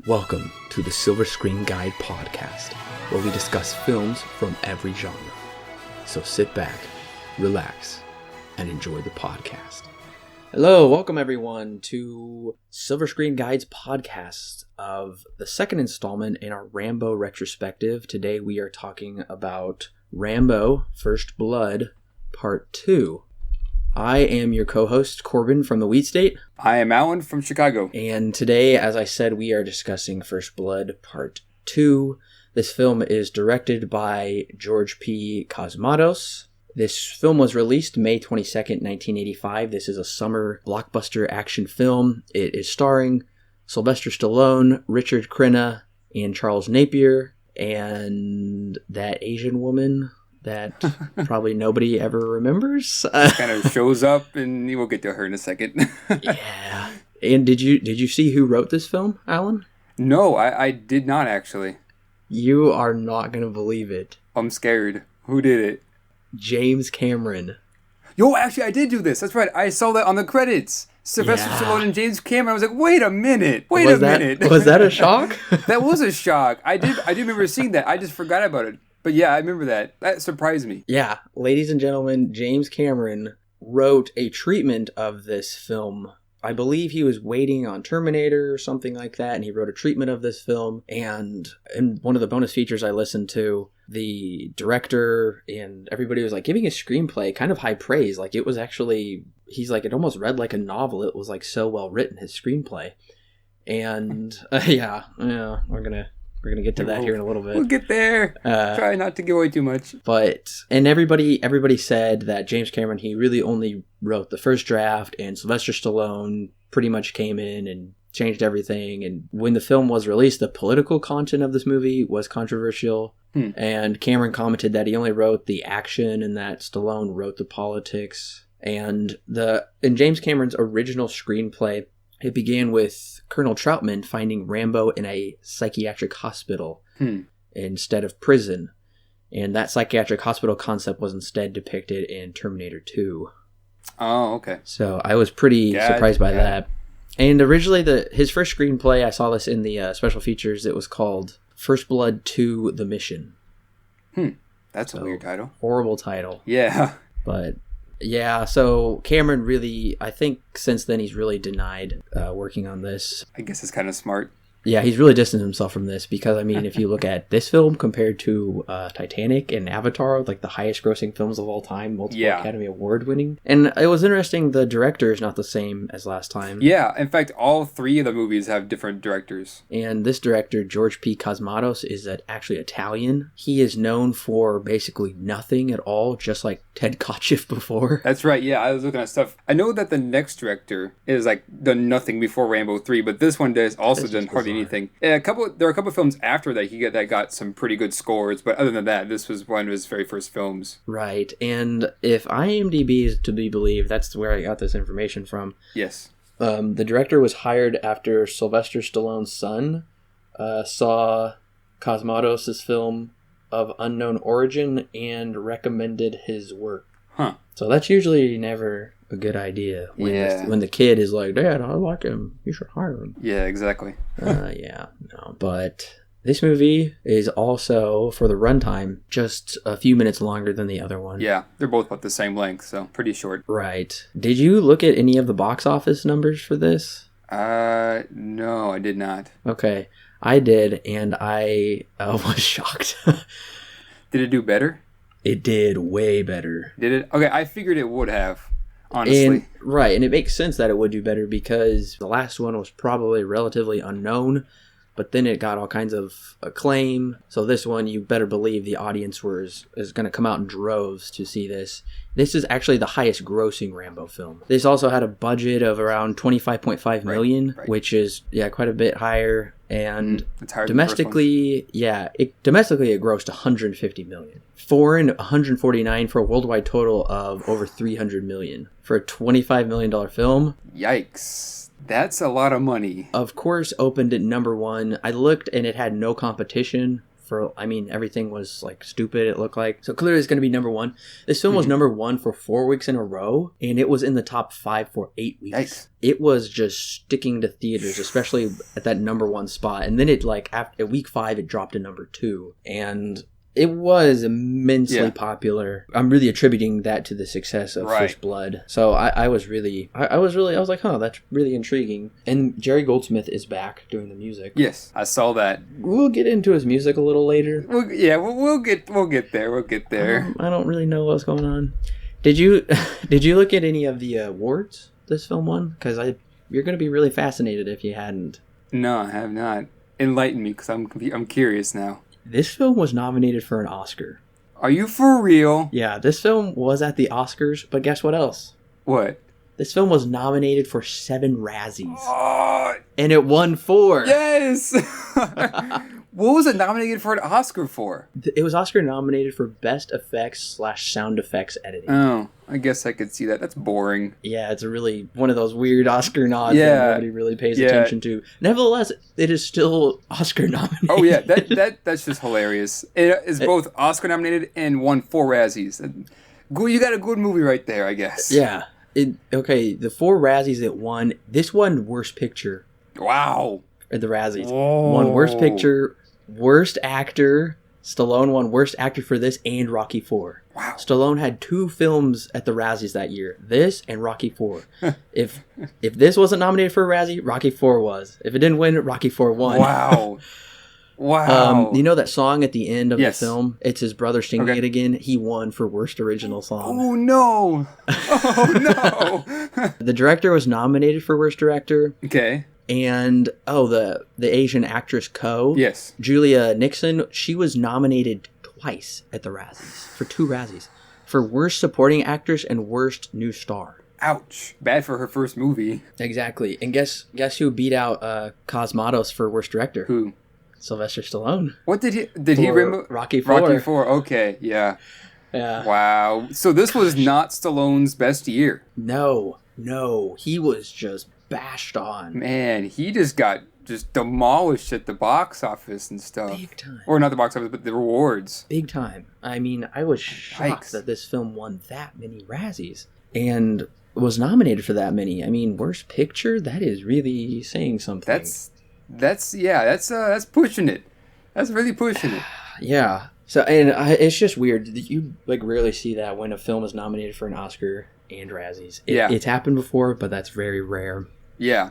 Welcome to the Silver Screen Guide podcast, where we discuss films from every genre. So sit back, relax, and enjoy the podcast. Hello, welcome everyone to Silver Screen Guide's podcast of the second installment in our Rambo retrospective. Today we are talking about Rambo: First Blood, Part 2. I am your co-host, Corbin from the Wheat State. I am Alan from Chicago. And today, as I said, we are discussing First Blood Part 2. This film is directed by George P. Cosmatos. This film was released May 22nd, 1985. This is a summer blockbuster action film. It is starring Sylvester Stallone, Richard Crenna, and Charles Napier, and that Asian woman that probably nobody ever remembers. Kind of shows up, and we'll get to her in a second. Yeah. And did you see who wrote this film, Alan? No, I did not actually. You are not going to believe it. I'm scared. Who did it? James Cameron. Yo, actually, I did do this. That's right. I saw that on the credits. Sylvester Stallone and James Cameron. I was like, wait a minute. Wait a minute. Was that a shock? That was a shock. I did remember seeing that. I just forgot about it. But yeah, I remember that. That surprised me. Yeah. Ladies and gentlemen, James Cameron wrote a treatment of this film. I believe he was waiting on Terminator or something like that, and he wrote a treatment of this film. And in one of the bonus features I listened to, the director and everybody was like giving his screenplay kind of high praise. Like it was actually, he's like, it almost read like a novel. It was like so well written, his screenplay. And yeah, we're gonna get to that here in a little bit. We'll get there. Try not to give away too much. And everybody said that James Cameron, he really only wrote the first draft, and Sylvester Stallone pretty much came in and changed everything. And when the film was released, the political content of this movie was controversial. And Cameron commented that he only wrote the action and that Stallone wrote the politics. And in James Cameron's original screenplay, it began with Colonel Troutman finding Rambo in a psychiatric hospital instead of prison. And that psychiatric hospital concept was instead depicted in Terminator 2. Oh, okay. So I was pretty surprised by that. And originally, his first screenplay, I saw this in the special features, it was called First Blood 2: The Mission. That's a weird title. Horrible title. Yeah. But yeah, so Cameron really, I think since then he's really denied working on this. I guess it's kind of smart. Yeah, he's really distanced himself from this because, I mean, if you look at this film compared to Titanic and Avatar, like the highest grossing films of all time, multiple Academy Award winning. And it was interesting, the director is not the same as last time. Yeah, in fact, all three of the movies have different directors. And this director, George P. Cosmatos, is actually Italian. He is known for basically nothing at all, just like Ted Kotcheff before. That's right, yeah, I was looking at stuff. I know that the next director is like done nothing before Rambo 3, but this one has also done hardly anything. Yeah, there are a couple of films after that that got some pretty good scores, but other than that, this was one of his very first films. Right, and if IMDb is to be believed, that's where I got this information from. Yes. The director was hired after Sylvester Stallone's son saw Cosmatos' film of unknown origin and recommended his work. Huh. So that's usually never a good idea when the kid is like, Dad, I like him, you should hire him. Yeah, exactly. But this movie is also, for the runtime, just a few minutes longer than the other one. Yeah, they're both about the same length, so pretty short. Right. Did you look at any of the box office numbers for this? No, I did not. Okay, I did, and I was shocked. Did it do better? It did way better. Did it? Okay, I figured it would have. Honestly. And it makes sense that it would do better because the last one was probably relatively unknown, but then it got all kinds of acclaim. So this one, you better believe the audience is going to come out in droves to see this. This is actually the highest grossing Rambo film. This also had a budget of around $25.5 million, which is quite a bit higher. And domestically, it grossed $150 million. Foreign, $149 for a worldwide total of over $300 million for a $25 million film. Yikes. That's a lot of money. Of course, opened at number one. I looked and it had no competition everything was like stupid, it looked like. So clearly it's going to be number one. This film was number one for 4 weeks in a row, and it was in the top 5 for 8 weeks. Yikes. It was just sticking to theaters, especially at that number one spot. And then it at week 5, it dropped to number 2. And it was immensely popular. I'm really attributing that to the success of First Blood. So I was like, huh, that's really intriguing. And Jerry Goldsmith is back doing the music. Yes, I saw that. We'll get into his music a little later. We'll get there. We'll get there. I don't really know what's going on. Did you look at any of the awards this film won? Because you're going to be really fascinated if you hadn't. No, I have not. Enlighten me, because I'm curious now. This film was nominated for an Oscar. Are you for real? Yeah, this film was at the Oscars, but guess what else? What? This film was nominated for 7 Razzies. Oh, and it won 4. Yes! What was it nominated for an Oscar for? It was Oscar nominated for Best Effects / Sound Effects Editing. Oh, I guess I could see that. That's boring. Yeah, it's a really one of those weird Oscar nods that nobody really pays attention to. Nevertheless, it is still Oscar nominated. Oh yeah, that's just hilarious. It is both Oscar nominated and won 4 Razzies. You got a good movie right there, I guess. Yeah. The 4 Razzies it won. This won Worst Picture. Wow. At the Razzies. Whoa. Won Worst Picture, Worst Actor. Stallone won Worst Actor for this and Rocky IV. Wow. Stallone had 2 films at the Razzies that year. This and Rocky IV. If this wasn't nominated for a Razzie, Rocky IV was. If it didn't win, Rocky IV won. Wow. Wow. You know that song at the end of the film? It's his brother singing it again. He won for Worst Original Song. Oh, no. Oh, no. The director was nominated for Worst Director. Okay. And, the Asian actress Co. Yes. Julia Nixon, she was nominated twice at the Razzies, for 2 Razzies, for Worst Supporting Actress and Worst New Star. Ouch. Bad for her first movie. Exactly. And guess who beat out Cosmatos for Worst Director? Who? Sylvester Stallone. What did he remember? Rocky IV. Rocky IV, okay, yeah. Yeah. Wow. So this was not Stallone's best year. No. He was just bashed on. Man, he just got demolished at the box office and stuff. Big time. Or not the box office, but the rewards. Big time. I mean, I was shocked that this film won that many Razzies and was nominated for that many. I mean, Worst Picture, that is really saying something. That's pushing it. That's really pushing it. Yeah. So, and it's just weird. You rarely see that when a film is nominated for an Oscar and Razzies. It's happened before, but that's very rare. Yeah.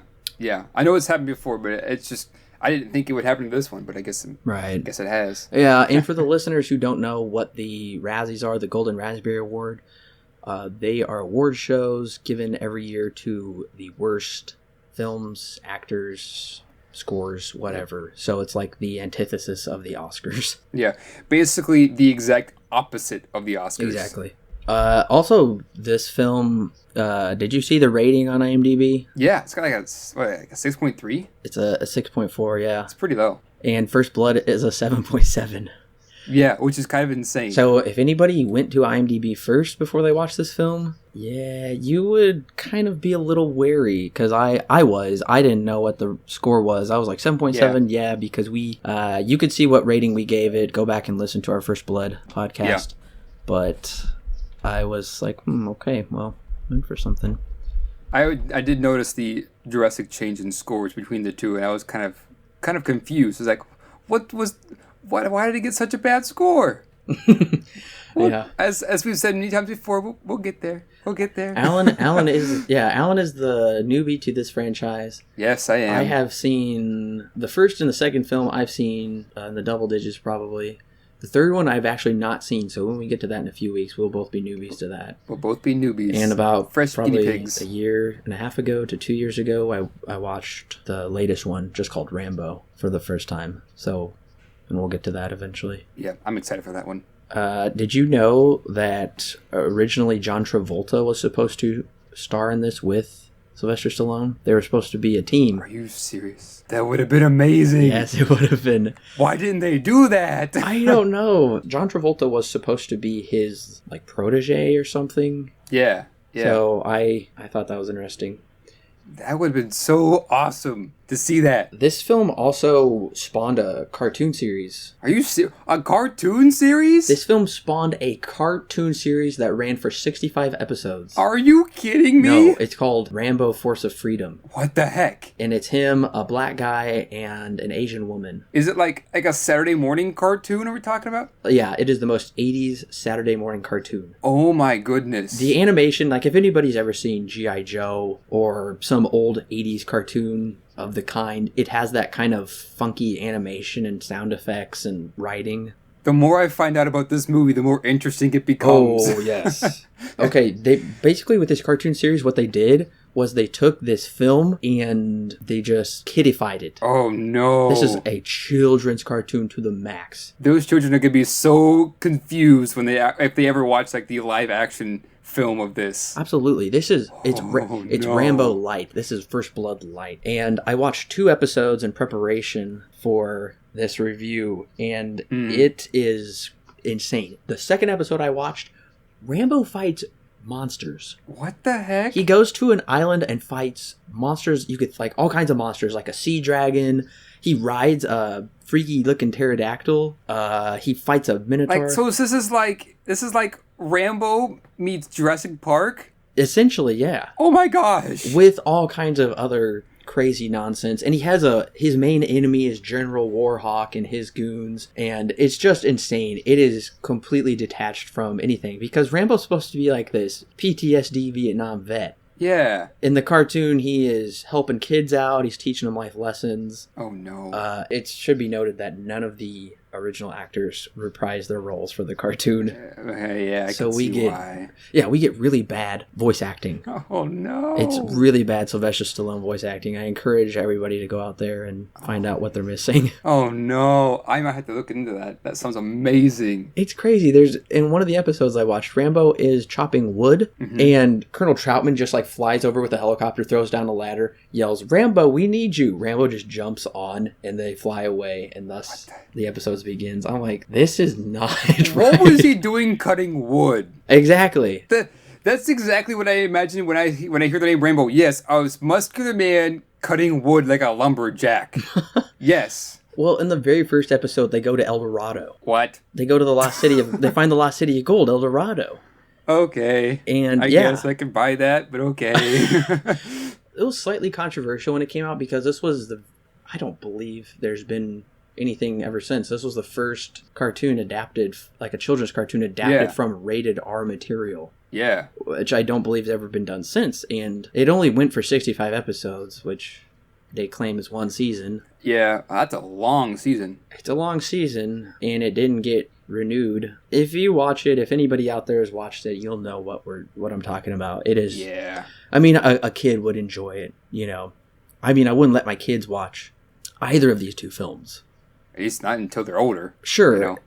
I know it's happened before, but it's just I didn't think it would happen to this one, but I guess it has. Yeah, and for the listeners who don't know what the Razzies are, the Golden Raspberry Award, they are award shows given every year to the worst films, actors, scores, whatever. So it's like the antithesis of the Oscars. Yeah, basically the exact opposite of the Oscars. Exactly. Also, this film, did you see the rating on IMDb? Yeah, it's got like a 6.3? It's a 6.4, yeah. It's pretty low. And First Blood is a 7.7. Yeah, which is kind of insane. So if anybody went to IMDb first before they watched this film, yeah, you would kind of be a little wary, because I didn't know what the score was. I was like 7.7, because you could see what rating we gave it. Go back and listen to our First Blood podcast. Yeah. But I was like, okay, well, I'm in for something. I did notice the drastic change in scores between the two, and I was kind of confused. I was like, why did it get such a bad score? Yeah. As we've said many times before, we'll get there. We'll get there. Alan is the newbie to this franchise. Yes, I am. I have seen the first and the second film. I've seen in the double digits probably. The third one I've actually not seen, so when we get to that in a few weeks, we'll both be newbies to that. We'll both be newbies. And about fresh probably guinea pigs. A year and a half ago to 2 years ago, I watched the latest one, just called Rambo, for the first time. So, and we'll get to that eventually. Yeah, I'm excited for that one. Did you know that originally John Travolta was supposed to star in this with Sylvester Stallone? They were supposed to be a team. Are you serious? That would have been amazing. Yes, it would have been. Why didn't they do that? I don't know. John Travolta was supposed to be his protege or something. Yeah. So I thought that was interesting. That would have been so awesome. to see that. This film also spawned a cartoon series. Are you a cartoon series? This film spawned a cartoon series that ran for 65 episodes. Are you kidding me? No, it's called Rambo: Force of Freedom. What the heck? And it's him, a black guy, and an Asian woman. Is it like a Saturday morning cartoon are we talking about? Yeah, it is the most 80s Saturday morning cartoon. Oh my goodness. The animation, like if anybody's ever seen G.I. Joe or some old 80s cartoon of the kind, it has that kind of funky animation and sound effects and writing. The more I find out about this movie, the more interesting it becomes. Oh, yes. Okay, they basically with this cartoon series, what they did was they took this film and they just kiddified it. Oh no. This is a children's cartoon to the max. Those children are going to be so confused when if they ever watch like the live action film of this. Absolutely. It's no. Rambo Light. This is First Blood Light. And I watched 2 episodes in preparation for this review, and it is insane. The second episode I watched, Rambo fights monsters. What the heck? He goes to an island and fights monsters. You get like all kinds of monsters, like a sea dragon. He rides a freaky looking pterodactyl. He fights a minotaur. So this is like Rambo meets Jurassic Park? Essentially, yeah. Oh my gosh. With all kinds of other crazy nonsense. And he has his main enemy is General Warhawk and his goons, and it's just insane. It is completely detached from anything because Rambo's supposed to be like this PTSD Vietnam vet. Yeah. In the cartoon, he is helping kids out. He's teaching them life lessons. Oh no. It should be noted that none of the original actors reprise their roles for the cartoon. Yeah, I can see why. Yeah, we get really bad voice acting. Oh no. It's really bad Sylvester Stallone voice acting. I encourage everybody to go out there and find out what they're missing. Oh no. I might have to look into that. That sounds amazing. It's crazy. In one of the episodes I watched, Rambo is chopping wood, and Colonel Troutman just like flies over with a helicopter, throws down a ladder, yells, "Rambo, we need you." Rambo just jumps on and they fly away, and thus the episode begins. I'm like, this is not What was he doing cutting wood? Exactly. That's exactly what I imagine when I hear the name Rambo. Yes, I was muscular man cutting wood like a lumberjack. Yes. Well, in the very first episode, they go to El Dorado. What? They go to the lost city they find the lost city of gold, El Dorado. Okay. And I guess I can buy that, but okay. It was slightly controversial when it came out because this was I don't believe there's been anything ever since. This was the first cartoon adapted, like a children's cartoon adapted from rated R material. Yeah. Which I don't believe has ever been done since. And it only went for 65 episodes, which they claim is 1 season. Yeah, that's a long season. It's a long season, and it didn't get renewed. If you watch it, if anybody out there has watched it, you'll know what I'm talking about. It is. Yeah. I mean, a kid would enjoy it, you know. I mean, I wouldn't let my kids watch either of these 2 films. At least not until they're older. Sure. You know?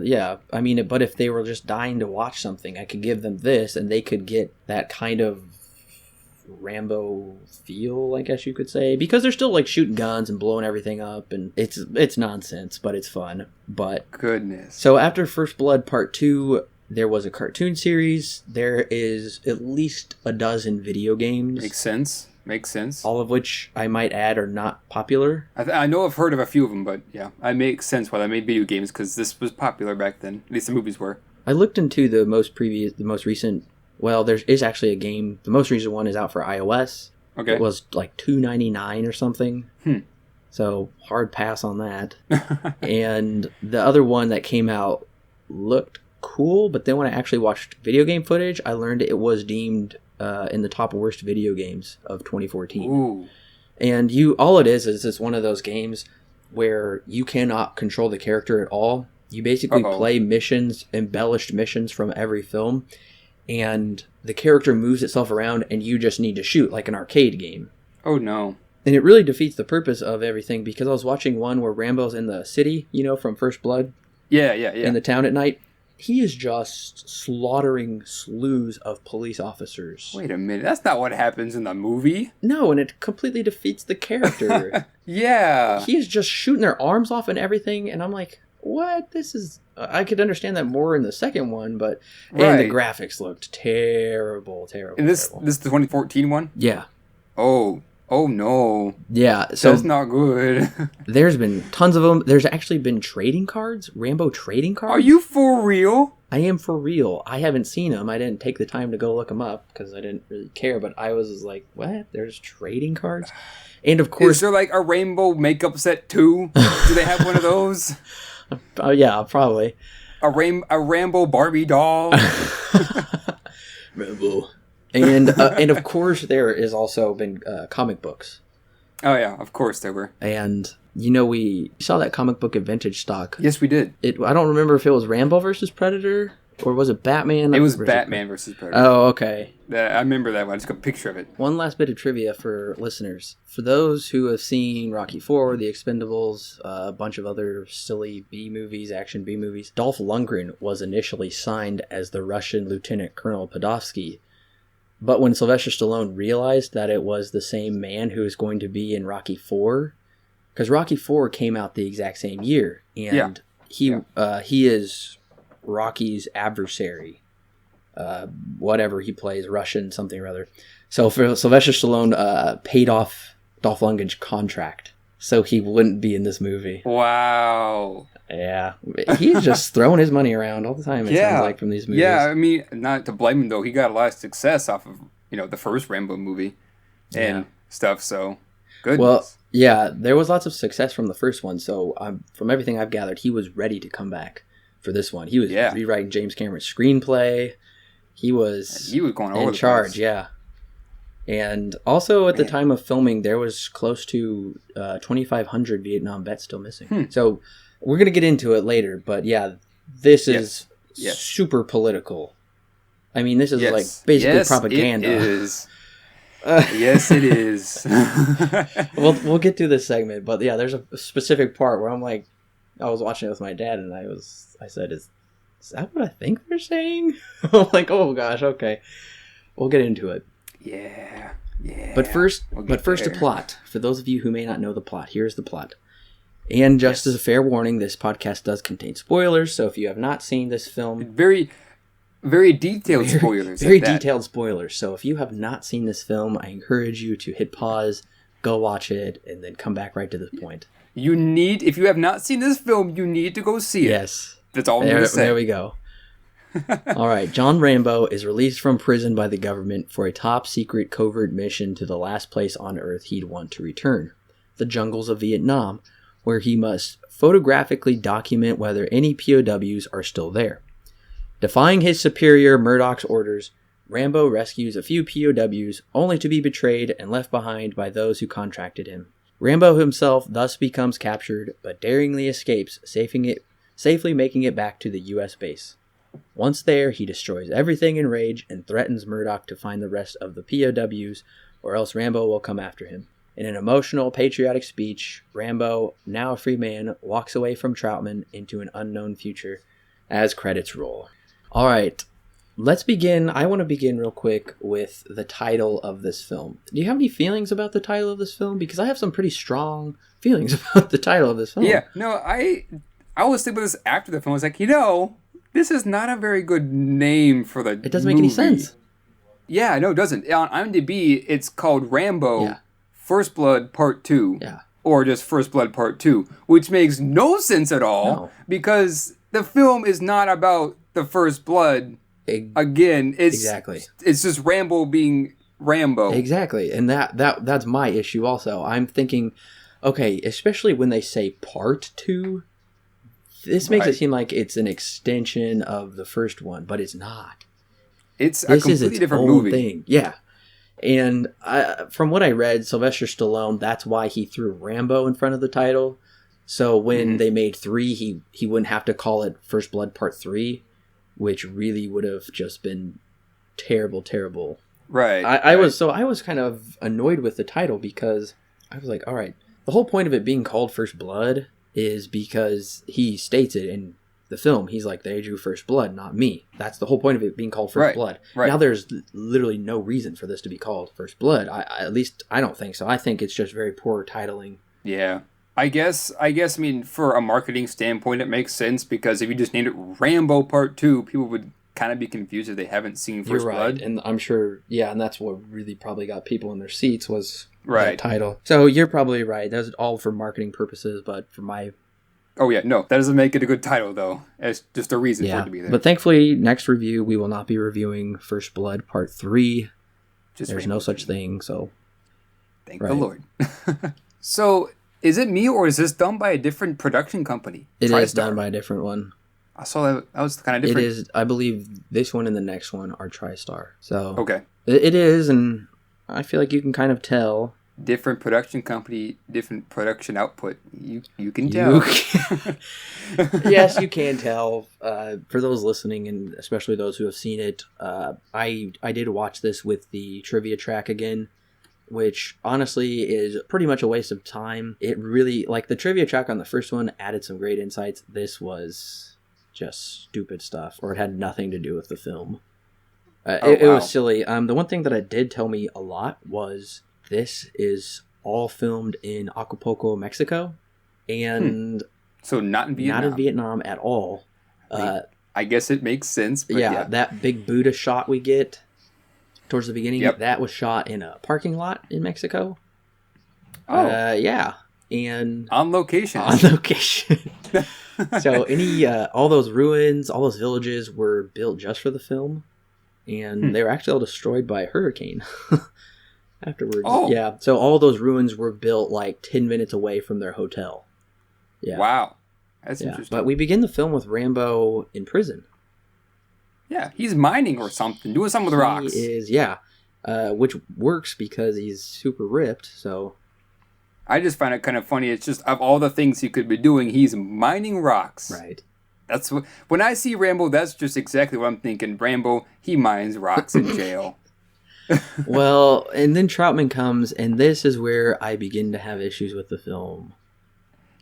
Yeah. I mean, but if they were just dying to watch something, I could give them this, and they could get that kind of Rambo feel, I guess you could say, because they're still like shooting guns and blowing everything up, and it's nonsense, but it's fun. But goodness. So after First Blood Part 2, there was a cartoon series. There is at least a dozen video games. Makes sense. All of which, I might add, are not popular. I know I've heard of a few of them, but yeah, it makes sense why they made video games, because this was popular back then. At least the movies were. I looked into the most recent. Well, there is actually a game. The most recent one is out for iOS. Okay. It was like $2.99 or something. So hard pass on that. And the other one that came out looked cool, but then when I actually watched video game footage, I learned it was deemed in the top worst video games of 2014. Ooh. And all it is it's one of those games where you cannot control the character at all. You basically play missions, embellished missions from every film, and the character moves itself around and you just need to shoot like an arcade game. Oh no. And it really defeats the purpose of everything, because I was watching one where Rambo's in the city, you know, from First Blood. Yeah. In the town at night. He is just slaughtering slews of police officers. Wait a minute, that's not what happens in the movie. No, and it completely defeats the character. Yeah. He is just shooting their arms off and everything, and I'm like, what? This is... I could understand that more in the second one, but... Right. And the graphics looked terrible. And this is the 2014 one? Yeah. Oh, Oh no. Yeah, so that's not good. there's been tons of them. There's actually been trading cards, Rambo trading cards. Are you for real? I am for real. I haven't seen them. I didn't take the time to go look them up because I didn't really care. But I was like, what? There's trading cards? And of course... Is there like a rainbow makeup set too? Do they have one of those? Yeah, probably. A Rambo Barbie doll? Rambo. And of course there has also been comic books. Oh yeah, of course there were. And we saw that comic book at Vintage Stock. Yes, we did. I don't remember if it was Rambo versus Predator or was it Batman? It was Batman versus Predator. Oh, okay. I remember that one. I just got a picture of it. One last bit of trivia for listeners. For those who have seen Rocky IV, The Expendables, a bunch of other silly B movies, action B movies, Dolph Lundgren was initially signed as the Russian Lieutenant Colonel Podolsky. But when Sylvester Stallone realized that it was the same man who was going to be in Rocky IV, because Rocky IV came out the exact same year, and he is Rocky's adversary. Whatever he plays, Russian something or other. So for Sylvester Stallone paid off Dolph Lundgren's contract so he wouldn't be in this movie. Wow. Yeah, he's just throwing his money around all the time. It sounds like from these movies. Yeah, I mean, not to blame him though. He got a lot of success off of the first Rambo movie and stuff. So goodness. Well, yeah, there was lots of success from the first one. So from everything I've gathered, he was ready to come back for this one. He was rewriting James Cameron's screenplay. He was going over in charge. Yeah. And also at the time of filming, there was close to 2,500 Vietnam vets still missing. So we're going to get into it later, but yeah, this is super political. I mean, this is like basically propaganda. It is. Yes, it is. We'll get to this segment, but yeah, there's a specific part where I'm like, I was watching it with my dad, and I said, is that what I think they're saying? I'm like, oh gosh, okay. We'll get into it. Yeah. But first, the plot. For those of you who may not know the plot, here's the plot. And just as a fair warning, this podcast does contain spoilers, so if you have not seen this film... Very, very detailed spoilers. Very detailed spoilers. So if you have not seen this film, I encourage you to hit pause, go watch it, and then come back right to this point. If you have not seen this film, you need to go see it. Yes. That's all I'm going to say. There we go. All right. John Rambo is released from prison by the government for a top-secret covert mission to the last place on Earth he'd want to return, the jungles of Vietnam, where he must photographically document whether any POWs are still there. Defying his superior Murdoch's orders, Rambo rescues a few POWs only to be betrayed and left behind by those who contracted him. Rambo himself thus becomes captured, but daringly escapes, safely making it back to the U.S. base. Once there, he destroys everything in rage and threatens Murdoch to find the rest of the POWs, or else Rambo will come after him. In an emotional, patriotic speech, Rambo, now a free man, walks away from Troutman into an unknown future as credits roll. All right, let's begin. I want to begin real quick with the title of this film. Do you have any feelings about the title of this film? Because I have some pretty strong feelings about the title of this film. Yeah, no, I was thinking about this after the film. I was like, this is not a very good name for the It doesn't make any sense. Yeah, no, it doesn't. On IMDb, it's called Rambo First Blood Part 2. Yeah. Or just First Blood Part 2, which makes no sense at all because the film is not about the First Blood. Again, it's just Rambo being Rambo. Exactly. And that's my issue also. I'm thinking, okay, especially when they say Part 2, this makes it seem like it's an extension of the first one, but it's not. It's a completely different movie. Thing. Yeah. And from what I read, Sylvester Stallone, that's why he threw Rambo in front of the title. So when they made 3, he wouldn't have to call it First Blood Part 3, which really would have just been terrible, terrible. Right. I was kind of annoyed with the title because I was like, all right, the whole point of it being called First Blood is because he states it in the film. He's like, they drew first blood, not me. That's the whole point of it being called First Blood. Right. Now there's literally no reason for this to be called First Blood. At least I don't think so. I think it's just very poor titling. Yeah. I guess, for a marketing standpoint, it makes sense because if you just named it Rambo Part 2, people would kind of be confused if they haven't seen You're First right, Blood. and I'm sure, and that's what really probably got people in their seats was Right. that title. So you're probably right. That's all for marketing purposes, but for my... Oh, yeah, no. That doesn't make it a good title, though. It's just a reason for it to be there. But thankfully, next review, we will not be reviewing First Blood Part 3. There's no such thing, so... Thank the Lord. So, is it me, or is this done by a different production company? It is done by a different one. I saw that was kind of different. It is, I believe, this one and the next one are TriStar. So okay. It is, and I feel like you can kind of tell. Different production company, different production output. You can tell. Yes, you can tell. For those listening, and especially those who have seen it, I did watch this with the trivia track again, which honestly is pretty much a waste of time. It really, like, the trivia track on the first one added some great insights. This was just stupid stuff, or it had nothing to do with the film. It was silly. The one thing that it did tell me a lot was this is all filmed in Acapulco, Mexico, and so not in Vietnam. Not in Vietnam at all. I guess it makes sense. But yeah, that big Buddha shot we get towards the beginning, that was shot in a parking lot in Mexico. Oh, yeah, and on location. So all those ruins, all those villages were built just for the film, and they were actually all destroyed by a hurricane afterwards. Oh. Yeah, so all those ruins were built like 10 minutes away from their hotel. Yeah. Wow. That's interesting. But we begin the film with Rambo in prison. Yeah, he's mining or something, doing something with rocks. He is, which works because he's super ripped, so... I just find it kind of funny. It's just, of all the things he could be doing, he's mining rocks. Right. That's what... When I see Rambo, that's just exactly what I'm thinking. Rambo, he mines rocks in jail. Well, and then Troutman comes, and this is where I begin to have issues with the film.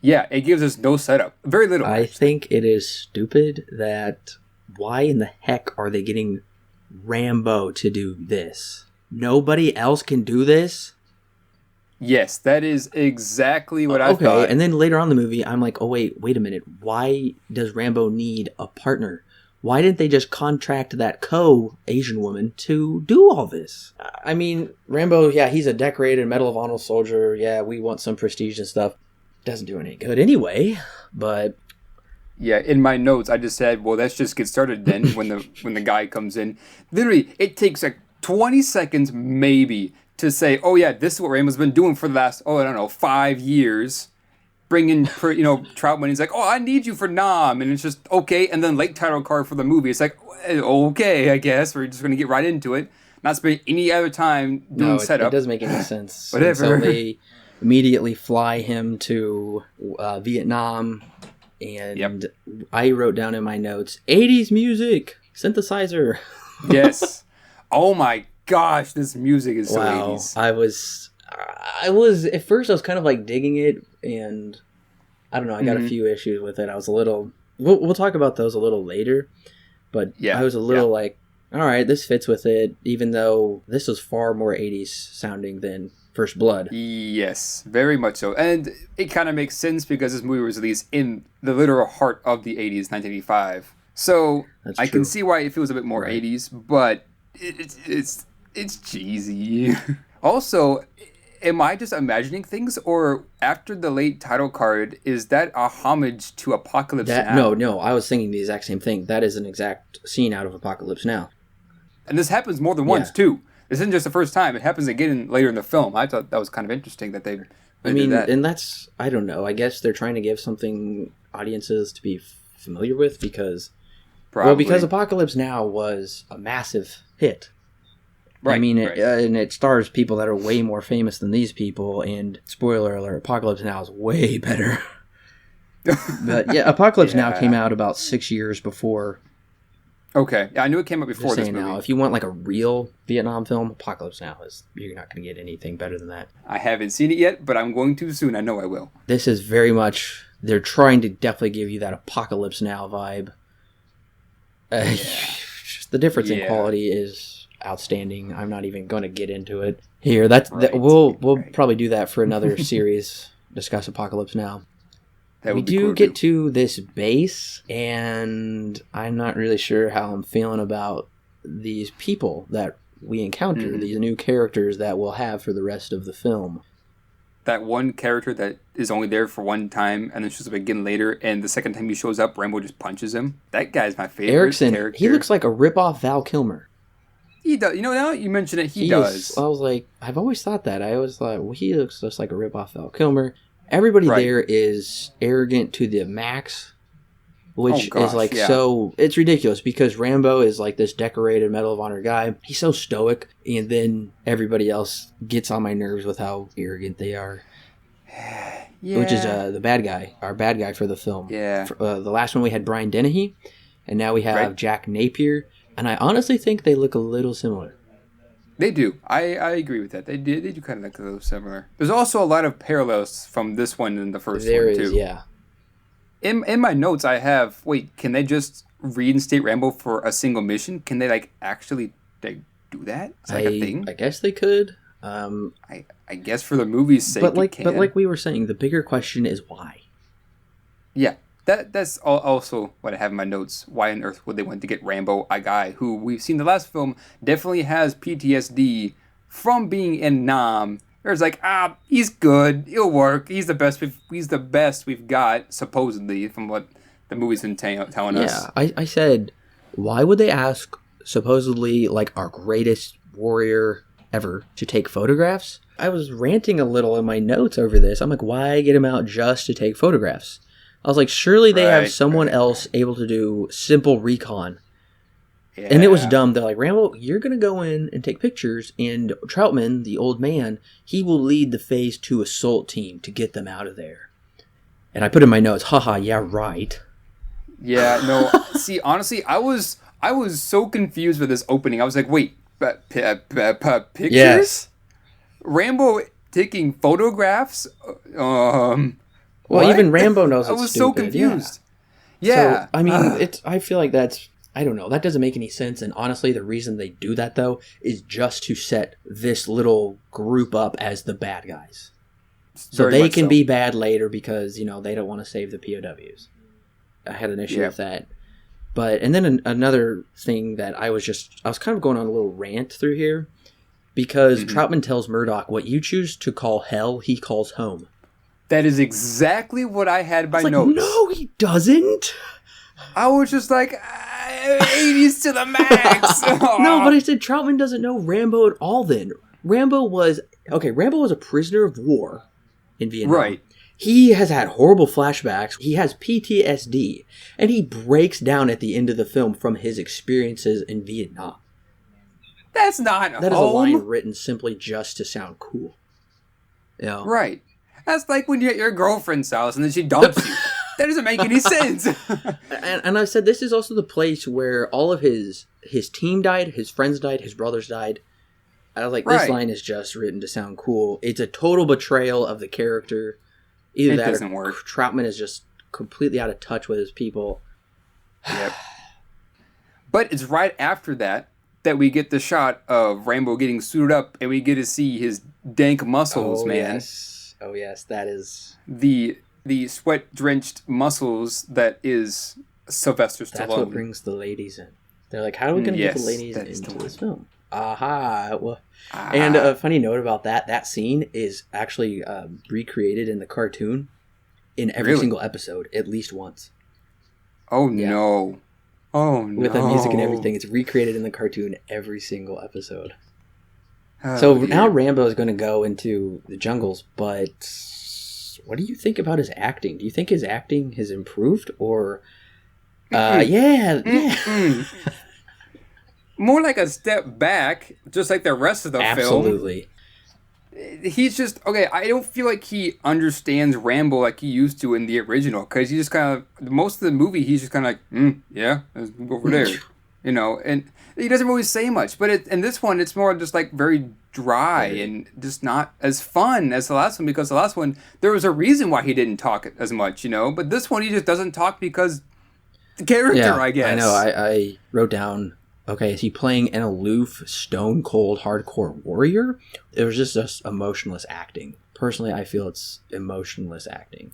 Yeah, it gives us no setup. Very little. I think it is stupid that... Why in the heck are they getting Rambo to do this? Nobody else can do this? Yes, that is exactly what I thought. Okay, and then later on in the movie, I'm like, oh, wait a minute. Why does Rambo need a partner? Why didn't they just contract that Asian woman to do all this? I mean, Rambo, he's a decorated Medal of Honor soldier. Yeah, we want some prestige and stuff. Doesn't do any good anyway, but... Yeah, in my notes, I just said, well, let's just get started then when the guy comes in. Literally, it takes like 20 seconds maybe to say, oh, yeah, this is what Rambo's been doing for the last, 5 years. Bringing, Troutman. He's like, oh, I need you for Nam. And it's just, okay. And then late title card for the movie. It's like, okay, I guess. We're just going to get right into it. Not spend any other time doing setup. It doesn't make any sense. Whatever. So they immediately fly him to Vietnam. And I wrote down in my notes, 80s music, synthesizer. Yes. Oh my gosh, this music is so 80s. I was, at first I was kind of like digging it, and I don't know, I got a few issues with it. I was a little, we'll talk about those a little later, but I was a little like, all right, this fits with it, even though this was far more 80s sounding than First Blood. Yes, very much so. And it kind of makes sense because this movie was released in the literal heart of the 80s, 1985. So I can see why it feels a bit more 80s, but it's cheesy. Also, am I just imagining things, or after the late title card, is that a homage to Apocalypse Now? No, I was thinking the exact same thing. That is an exact scene out of Apocalypse Now. And this happens more than once, too. This isn't just the first time. It happens again later in the film. I thought that was kind of interesting that they did that. And that's, I don't know. I guess they're trying to give something audiences to be familiar with because... Probably. Well, because Apocalypse Now was a massive hit. Right. I mean, and it stars people that are way more famous than these people, and spoiler alert, Apocalypse Now is way better. But Apocalypse Now came out about 6 years before... Okay, I knew it came out before this movie. Now, if you want like a real Vietnam film, Apocalypse Now you're not going to get anything better than that. I haven't seen it yet, but I'm going to soon. I know I will. This is very much, they're trying to definitely give you that Apocalypse Now vibe. The difference in quality is outstanding. I'm not even going to get into it here. We'll probably do that for another series. Discuss Apocalypse Now. We do get to this base, and I'm not really sure how I'm feeling about these people that we encounter, these new characters that we'll have for the rest of the film. That one character that is only there for one time and then shows up again later, and the second time he shows up, Rambo just punches him. That guy's my favorite character. He looks like a rip-off Val Kilmer. He does. You know, now you mention it, he does. I was like, I've always thought that. I always thought, well, he looks just like a rip-off Val Kilmer. Everybody there is arrogant to the max, which is like so... It's ridiculous because Rambo is like this decorated Medal of Honor guy. He's so stoic, and then everybody else gets on my nerves with how arrogant they are. Which is the bad guy, our bad guy for the film. Yeah. The last one we had Brian Dennehy, and now we have Jack Napier, and I honestly think they look a little similar. They do. I agree with that. They do kind of look a little similar. There's also a lot of parallels from this one and the first one, too. There is, yeah. In my notes, I have... Wait, can they just reinstate Rambo for a single mission? Can they, like, actually do that? Is that a thing? I guess they could. I guess for the movie's sake, but like we were saying, the bigger question is why. Yeah, that's also what I have in my notes. Why on earth would they want to get Rambo, a guy who we've seen the last film definitely has PTSD from being in Nam? There's like, he's good, he'll work, he's the best we've got, supposedly, from what the movie's been telling us. Yeah, I said, why would they ask supposedly like our greatest warrior ever to take photographs? I was ranting a little in my notes over this. I'm like, why get him out just to take photographs? I was like, surely they have someone else able to do simple recon. Yeah. And it was dumb. They're like, Rambo, you're going to go in and take pictures, and Troutman, the old man, he will lead the Phase 2 assault team to get them out of there. And I put in my notes, haha, yeah, right. Yeah, no, see, honestly, I was so confused with this opening. I was like, wait, pictures? Yes. Rambo taking photographs? Well, even Rambo knows it's stupid. I was so confused. Yeah. So, I mean, I feel like that's... I don't know. That doesn't make any sense. And honestly, the reason they do that, though, is just to set this little group up as the bad guys. So they can be bad later because, they don't want to save the POWs. I had an issue with that. And then another thing that I was kind of going on a little rant through here. Because Troutman tells Murdoch, what you choose to call hell, he calls home. That is exactly what I had by notes. No, he doesn't. I was just like, 80s to the max. No, but I said Troutman doesn't know Rambo at all then. Rambo was a prisoner of war in Vietnam. Right. He has had horrible flashbacks. He has PTSD. And he breaks down at the end of the film from his experiences in Vietnam. That's not That is a line written simply just to sound cool. Yeah. Right. That's like when you're at your girlfriend's house and then she dumps you. That doesn't make any sense. and I said this is also the place where all of his team died, his friends died, his brothers died. I was like, this line is just written to sound cool. It's a total betrayal of the character. Either that doesn't work. Troutman is just completely out of touch with his people. Yep. But it's right after that we get the shot of Rambo getting suited up and we get to see his dank muscles, man. Yes. Oh, yes, that is... The sweat-drenched muscles that is Sylvester Stallone. That's what brings the ladies in. They're like, how are we going to get the ladies into this film? Aha. Well, and a funny note about that scene is actually recreated in the cartoon in every single episode, at least once. Oh, no. Oh, no. With the music and everything. It's recreated in the cartoon every single episode. So now Rambo is going to go into the jungles, but what do you think about his acting? Do you think his acting has improved, or more like a step back, just like the rest of the film? Absolutely. He's just I don't feel like he understands Rambo like he used to in the original, because he just kind of most of the movie he's just kind of like let's go over there. And he doesn't really say much. But in this one, it's more just like very dry and just not as fun as the last one, because the last one, there was a reason why he didn't talk as much, But this one, he just doesn't talk because the character, I guess. I know. I wrote down, is he playing an aloof, stone-cold, hardcore warrior? It was just emotionless acting. Personally, I feel it's emotionless acting.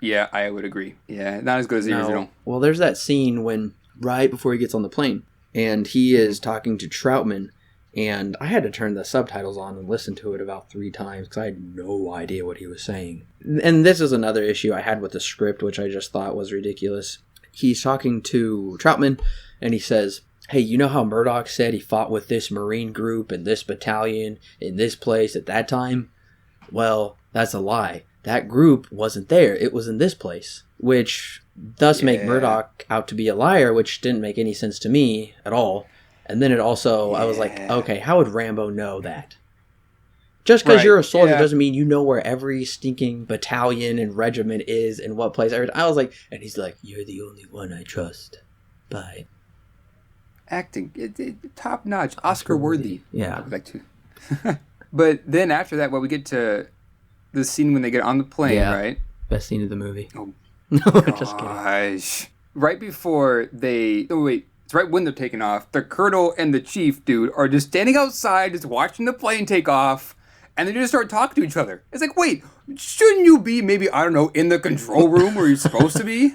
Yeah, I would agree. Yeah, not as good as the original. Well, there's that scene when, right before he gets on the plane, and he is talking to Troutman, and I had to turn the subtitles on and listen to it about 3 times because I had no idea what he was saying. And this is another issue I had with the script, which I just thought was ridiculous. He's talking to Troutman, and he says, hey, you know how Murdoch said he fought with this Marine group and this battalion in this place at that time? Well, that's a lie. That group wasn't there. It was in this place, which thus make Murdoch out to be a liar, which didn't make any sense to me at all. And then it also, I was like, okay, how would Rambo know that? Just because you're a soldier doesn't mean you know where every stinking battalion and regiment is and what place. I was like, and he's like, you're the only one I trust. Bye. Acting, top notch, Oscar worthy. Yeah. I would like to. But then after that, we get to the scene when they get on the plane, right? Best scene of the movie. Oh, no, just kidding. Right before they... Oh, wait. It's right when they're taking off. The colonel and the chief, dude, are just standing outside, just watching the plane take off, and they just start talking to each other. It's like, wait, shouldn't you be maybe, I don't know, in the control room where you're supposed to be?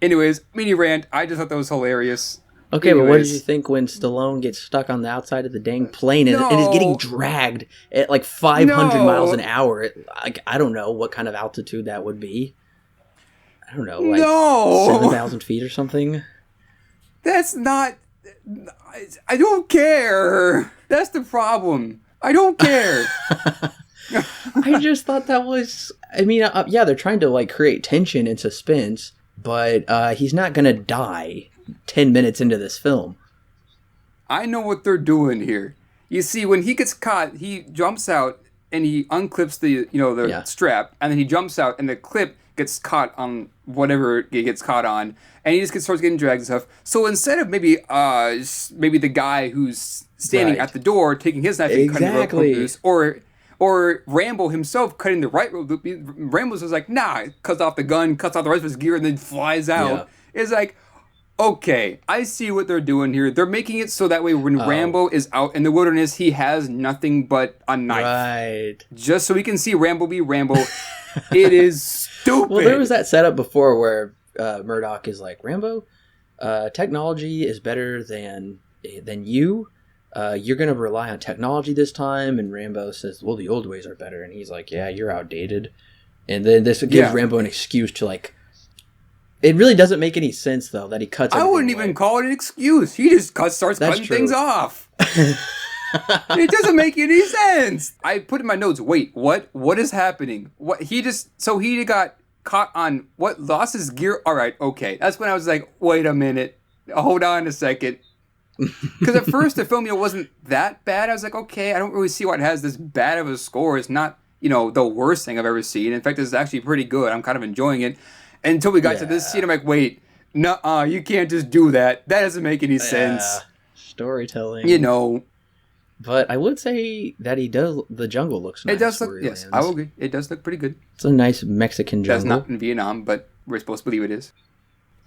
Anyways, mini rant. I just thought that was hilarious. Okay, but what did you think when Stallone gets stuck on the outside of the dang plane and is getting dragged at like 500 miles an hour? I don't know what kind of altitude that would be. I don't know, like 7,000 feet or something. That's not... I don't care. That's the problem. I don't care. I just thought that was... I mean, yeah, they're trying to like create tension and suspense, but he's not going to die 10 minutes into this film. I know what they're doing here. You see, when he gets caught, he jumps out and he unclips the strap, and then he jumps out and the clip gets caught on whatever it gets caught on, and he just starts getting dragged and stuff. So instead of maybe the guy who's standing at the door taking his knife and cutting the rope loose, or Rambo himself cutting the right rope, Rambo's just like, nah, cuts off the gun, cuts off the rest of his gear, and then flies out. Yeah. It's like, okay, I see what they're doing here. They're making it so that way when Rambo is out in the wilderness, he has nothing but a knife. Right. Just so we can see Rambo be Rambo. It is stupid. Well, there was that setup before where Murdoch is like, Rambo, technology is better than you. You're going to rely on technology this time. And Rambo says, well, the old ways are better. And he's like, yeah, you're outdated. And then this gives Rambo an excuse to like... It really doesn't make any sense, though, that he cuts everything I wouldn't even call it an excuse. He just starts cutting things off. It doesn't make any sense. I put in my notes, wait, what? What is happening? He got caught on what? Lost his gear? All right, okay. That's when I was like, wait a minute. Hold on a second. Because at first the film wasn't that bad. I was like, okay, I don't really see why it has this bad of a score. It's not, the worst thing I've ever seen. In fact, it's actually pretty good. I'm kind of enjoying it. Until we got to this scene, I'm like, wait, nuh-uh, you can't just do that. That doesn't make any sense. Storytelling. But I would say that the jungle looks nice. It does look, yes, I will agree. It does look pretty good. It's a nice Mexican jungle. That's not in Vietnam, but we're supposed to believe it is.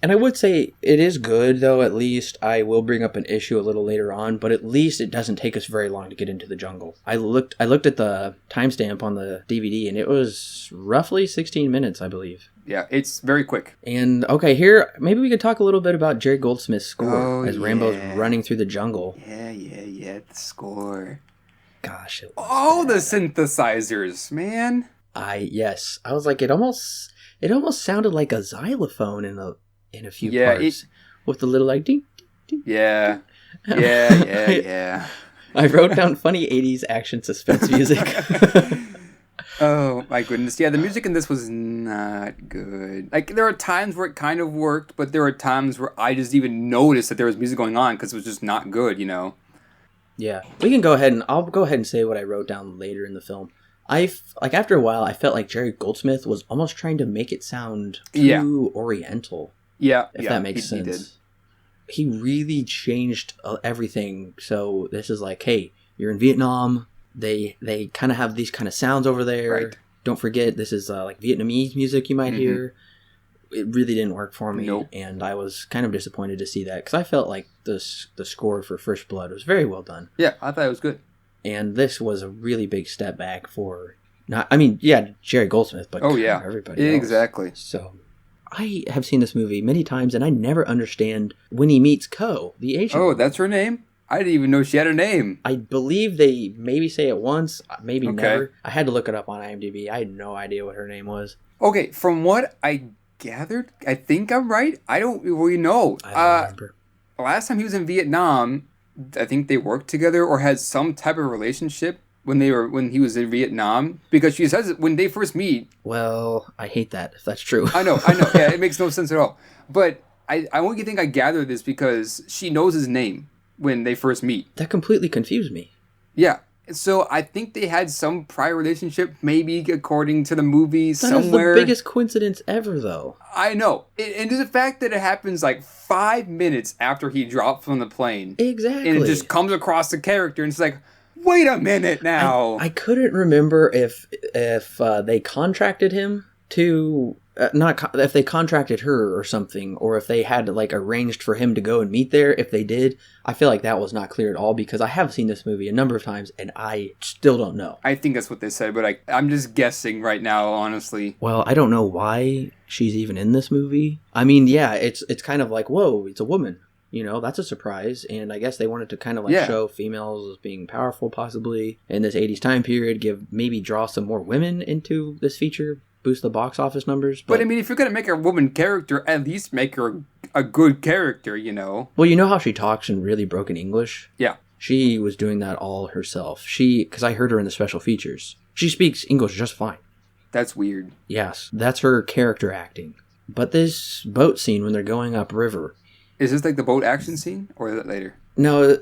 And I would say it is good, though, at least. I will bring up an issue a little later on, but at least it doesn't take us very long to get into the jungle. I looked at the timestamp on the DVD, and it was roughly 16 minutes, I believe. Yeah, it's very quick. And, okay, here, maybe we could talk a little bit about Jerry Goldsmith's score as Rambo's running through the jungle. Yeah, the score. Gosh, it was the synthesizers, man. Yes. I was like, it almost sounded like a xylophone in a few parts. With the little, like, ding, ding, ding. Yeah. I wrote down funny 80s action suspense music. Oh, my goodness. Yeah, the music in this was not good. Like, there are times where it kind of worked, but there are times where I just even noticed that there was music going on because it was just not good, Yeah. We can go ahead and I'll go ahead and say what I wrote down later in the film. After a while, I felt like Jerry Goldsmith was almost trying to make it sound too oriental. Yeah. If that makes sense. He really changed everything. So this is like, hey, you're in Vietnam. They kind of have these kind of sounds over there. Right. Don't forget, this is like Vietnamese music you might hear. It really didn't work for me. Nope. And I was kind of disappointed to see that because I felt like the score for First Blood was very well done. Yeah, I thought it was good. And this was a really big step back for Not, I mean, yeah, Jerry Goldsmith, but oh yeah, everybody else. Exactly. So I have seen this movie many times, and I never understand when he meets Ko, the Asian. Oh, woman. that's her name? I didn't even know she had a name. I believe they maybe say it once, maybe never. I had to look it up on IMDb. I had no idea what her name was. Okay, from what I gathered, I think I'm right. I don't really know. I don't remember. Last time he was in Vietnam, I think they worked together or had some type of relationship when he was in Vietnam, because she says when they first meet. Well, I hate that if that's true. I know. Yeah, it makes no sense at all. But I only think I gathered this because she knows his name when they first meet. That completely confused me. Yeah. So I think they had some prior relationship, maybe according to the movie, That somewhere. is the biggest coincidence ever, though. I know. And the fact that it happens like 5 minutes after he dropped from the plane. Exactly. And it just comes across the character and it's like, wait a minute now. I couldn't remember if they contracted him to if they contracted her or something, or if they had like arranged for him to go and meet there. If they did, I feel like that was not clear at all, because I have seen this movie a number of times and I still don't know. I think that's what they said, but I'm just guessing right now, honestly. Well, I don't know why she's even in this movie. I mean, yeah, it's kind of like, whoa, it's a woman. You know, that's a surprise. And I guess they wanted to kind of like show females as being powerful, possibly in this 80s time period, maybe draw some more women into this feature, boost the box office numbers. But I mean, if you're going to make a woman character, at least make her a good character, you know? Well, you know how she talks in really broken English? Yeah. She was doing that all herself. Because I heard her in the special features. She speaks English just fine. That's weird. Yes, that's her character acting. But this boat scene when they're going upriver. Is this like the boat action scene, or is it later? No,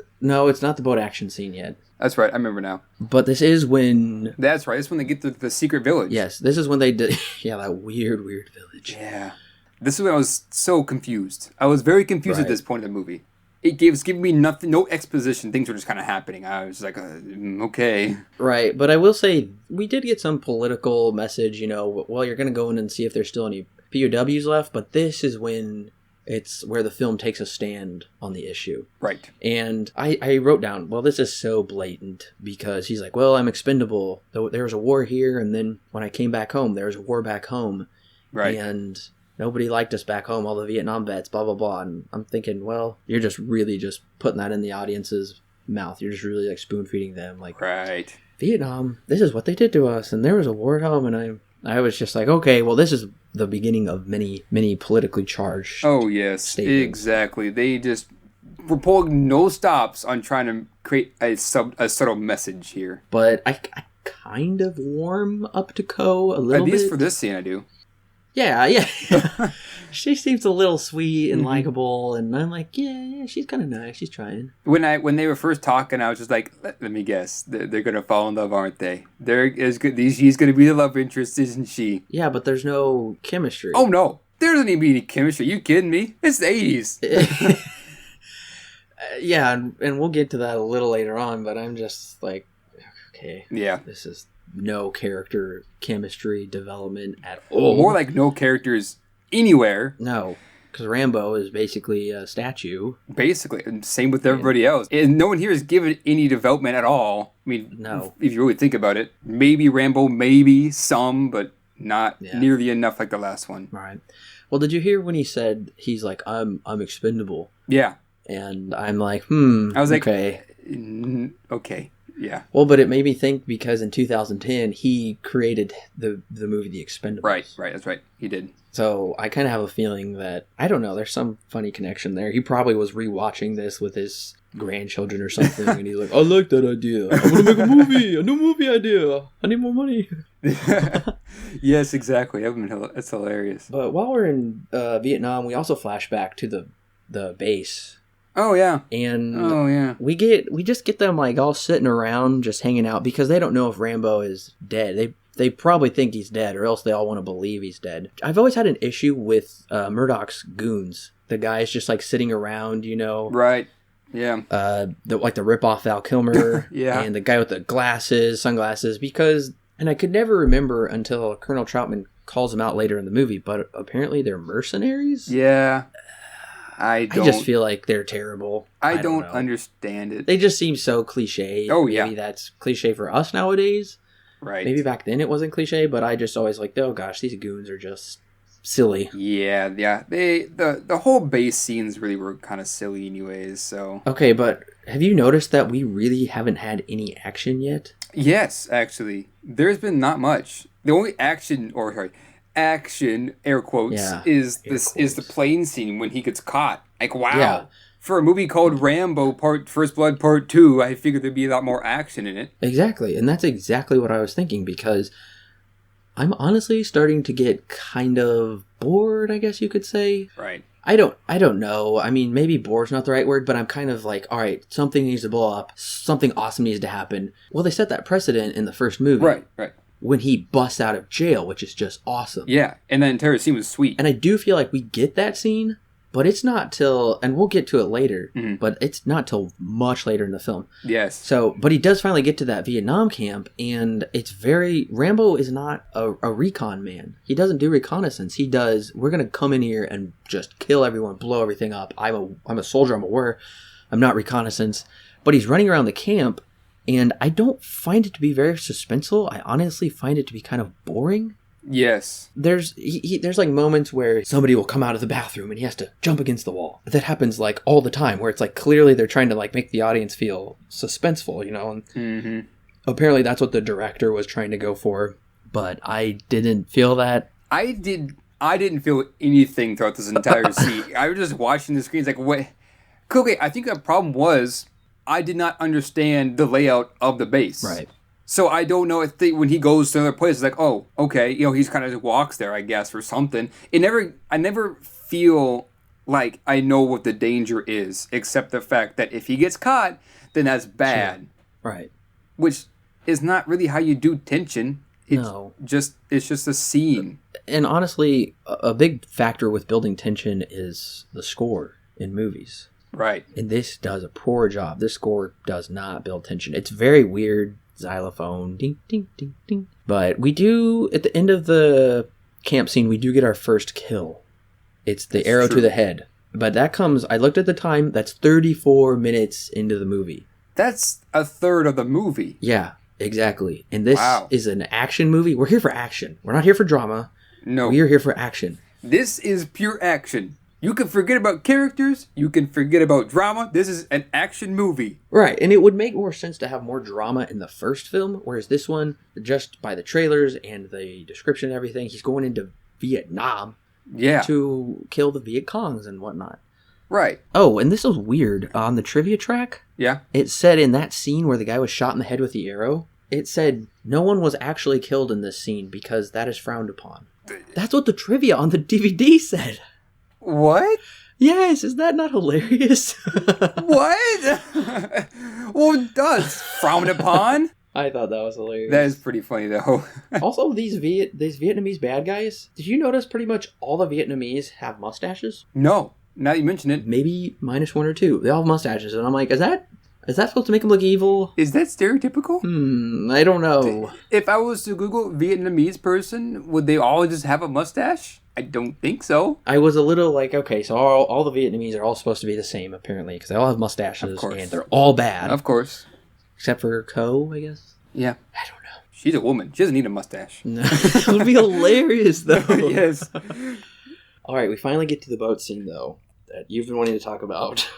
it's not the boat action scene yet. That's right, I remember now. But this is when... That's right, it's when they get to the secret village. Yes, this is when they did... Yeah, that weird village. Yeah. This is when I was so confused. I was very confused at this point in the movie. It was giving me nothing, no exposition. Things were just kind of happening. I was like, okay. Right, but I will say, we did get some political message, you know, well, you're going to go in and see if there's still any POWs left, but this is when... It's where the film takes a stand on the issue. Right. And I wrote down, well, this is so blatant, because he's like, well, I'm expendable. There was a war here, and then when I came back home, there was a war back home. Right. And nobody liked us back home, all the Vietnam vets, blah, blah, blah. And I'm thinking, well, you're just really just putting that in the audience's mouth. You're just really like spoon-feeding them. Like, right. Vietnam, this is what they did to us, and there was a war at home, and I was just like, okay, well, this is the beginning of many, many politically charged statements. Exactly. They just were pulling no stops on trying to create a subtle message here. But I kind of warm up to Ko a little bit. At least for this scene, I do. Yeah. She seems a little sweet and likable, and I'm like, yeah, she's kind of nice. She's trying. When they were first talking, I was just like, let me guess, they're gonna fall in love, aren't they? She's gonna be the love interest, isn't she? Yeah, but there's no chemistry. Oh no, there doesn't even be any chemistry. You kidding me? It's the 80s. Yeah, and we'll get to that a little later on, but I'm just like, okay, yeah, this is no character chemistry development at all. More like no characters anywhere. No, because Rambo is basically a statue. Basically, and same with everybody else. And no one here is given any development at all. I mean, no. If you really think about it, maybe Rambo, maybe some, but not nearly enough like the last one. Right. Well, did you hear when he said he's like, I'm expendable? Yeah. And I'm like, I was okay. Okay. Yeah. Well, but it made me think, because in 2010 he created the movie The Expendables. Right. That's right. He did. So I kind of have a feeling that, I don't know, there's some funny connection there. He probably was rewatching this with his grandchildren or something, and he's like, I like that idea. I'm gonna make a new movie idea. I need more money. Yes, exactly. That's hilarious. But while we're in Vietnam, we also flash back to the base. Oh yeah. And we just get them like all sitting around just hanging out, because they don't know if Rambo is dead. They probably think he's dead, or else they all want to believe he's dead. I've always had an issue with Murdoch's goons. The guys just like sitting around, you know. Right. Yeah. The rip-off Val Kilmer. Yeah. And the guy with the sunglasses, because, and I could never remember until Colonel Troutman calls them out later in the movie, but apparently they're mercenaries? Yeah. I just feel like they're terrible. I don't understand it. They just seem so cliche. Oh, yeah. Maybe that's cliche for us nowadays. Right. Maybe back then it wasn't cliche, but I just always like, oh gosh, these goons are just silly. Yeah. The whole base scenes really were kind of silly anyways, so. Okay, but have you noticed that we really haven't had any action yet? Yes, actually. There's been not much. The only action, air quotes, Yeah, is air is the quotes. plane scene when he gets caught. Like, wow. Yeah. For a movie called Rambo First Blood Part 2, I figured there'd be a lot more action in it. Exactly, and that's exactly what I was thinking, because I'm honestly starting to get kind of bored, I guess you could say. Right. I don't know. I mean, maybe bored's not the right word, but I'm kind of like, all right, something needs to blow up. Something awesome needs to happen. Well, they set that precedent in the first movie. Right. When he busts out of jail, which is just awesome. Yeah, and that entire scene was sweet. And I do feel like we get that scene, but it's not till, and we'll get to it later, but it's not till much later in the film. Yes. So, but he does finally get to that Vietnam camp, and it's Rambo is not a recon man. He doesn't do reconnaissance. He does, we're going to come in here and just kill everyone, blow everything up. I'm a soldier, I'm aware. I'm not reconnaissance. But he's running around the camp, and I don't find it to be very suspenseful. I honestly find it to be kind of boring. Yes. There's like moments where somebody will come out of the bathroom and he has to jump against the wall. That happens like all the time, where it's like clearly they're trying to like make the audience feel suspenseful, you know. And apparently that's what the director was trying to go for, but I didn't feel that. I didn't feel anything throughout this entire scene. I was just watching the screens like, what? Okay, I think the problem was I did not understand the layout of the base. Right. So I don't know if when he goes to another place, it's like, oh, okay, you know, he's kind of just walks there, I guess, or something. I never feel like I know what the danger is, except the fact that if he gets caught, then that's bad. Sure. Right. Which is not really how you do tension. It's No. just a scene. And honestly, a big factor with building tension is the score in movies. Right. And this does a poor job. This score does not build tension. It's very weird. Xylophone, ding, ding, ding, ding. But we do, at the end of the camp scene, we do get our first kill. It's the arrow to the head. But that comes, I looked at the time, that's 34 minutes into the movie. That's a third of the movie. Yeah, exactly. And this is an action movie. We're here for action. We're not here for drama. No. We are here for action. This is pure action. You can forget about characters. You can forget about drama. This is an action movie. Right, and it would make more sense to have more drama in the first film, whereas this one, just by the trailers and the description and everything, he's going into Vietnam to kill the Viet Congs and whatnot. Right. Oh, and this was weird. On the trivia track, it said in that scene where the guy was shot in the head with the arrow, it said no one was actually killed in this scene because that is frowned upon. That's what the trivia on the DVD said. What? Yes, is that not hilarious? What? Well, it does. Frowned upon? I thought that was hilarious. That is pretty funny, though. Also, these Vietnamese bad guys, did you notice pretty much all the Vietnamese have mustaches? No. Now you mention it. Maybe minus one or two. They all have mustaches, and I'm like, is that supposed to make them look evil? Is that stereotypical? I don't know. If I was to Google Vietnamese person, would they all just have a mustache? I don't think so. I was a little like, okay, so all the Vietnamese are all supposed to be the same, apparently, because they all have mustaches, and they're all bad. Of course. Except for Ko, I guess? Yeah. I don't know. She's a woman. She doesn't need a mustache. No. It would be hilarious, though. Yes. All right, we finally get to the boat scene, though, that you've been wanting to talk about.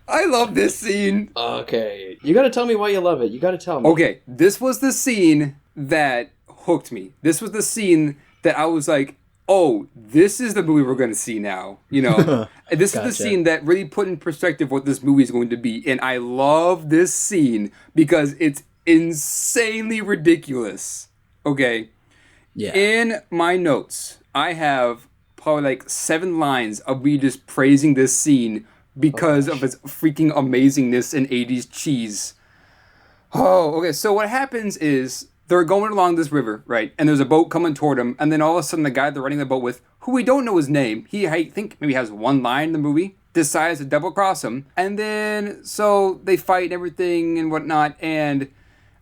I love this scene. Okay. You gotta tell me why you love it. You gotta tell me. Okay, this was the scene that hooked me. This was the scene that I was like, oh, this is the movie we're going to see now. You know, this is the scene that really put in perspective what this movie is going to be. And I love this scene because it's insanely ridiculous. Okay. Yeah. In my notes, I have probably like 7 lines of me just praising this scene because of its freaking amazingness and 80s cheese. Oh, okay. So what happens is they're going along this river, right? And there's a boat coming toward them. And then all of a sudden, the guy they're running the boat with, who we don't know his name, I think maybe has one line in the movie, decides to double cross him. And then, so they fight and everything and whatnot. And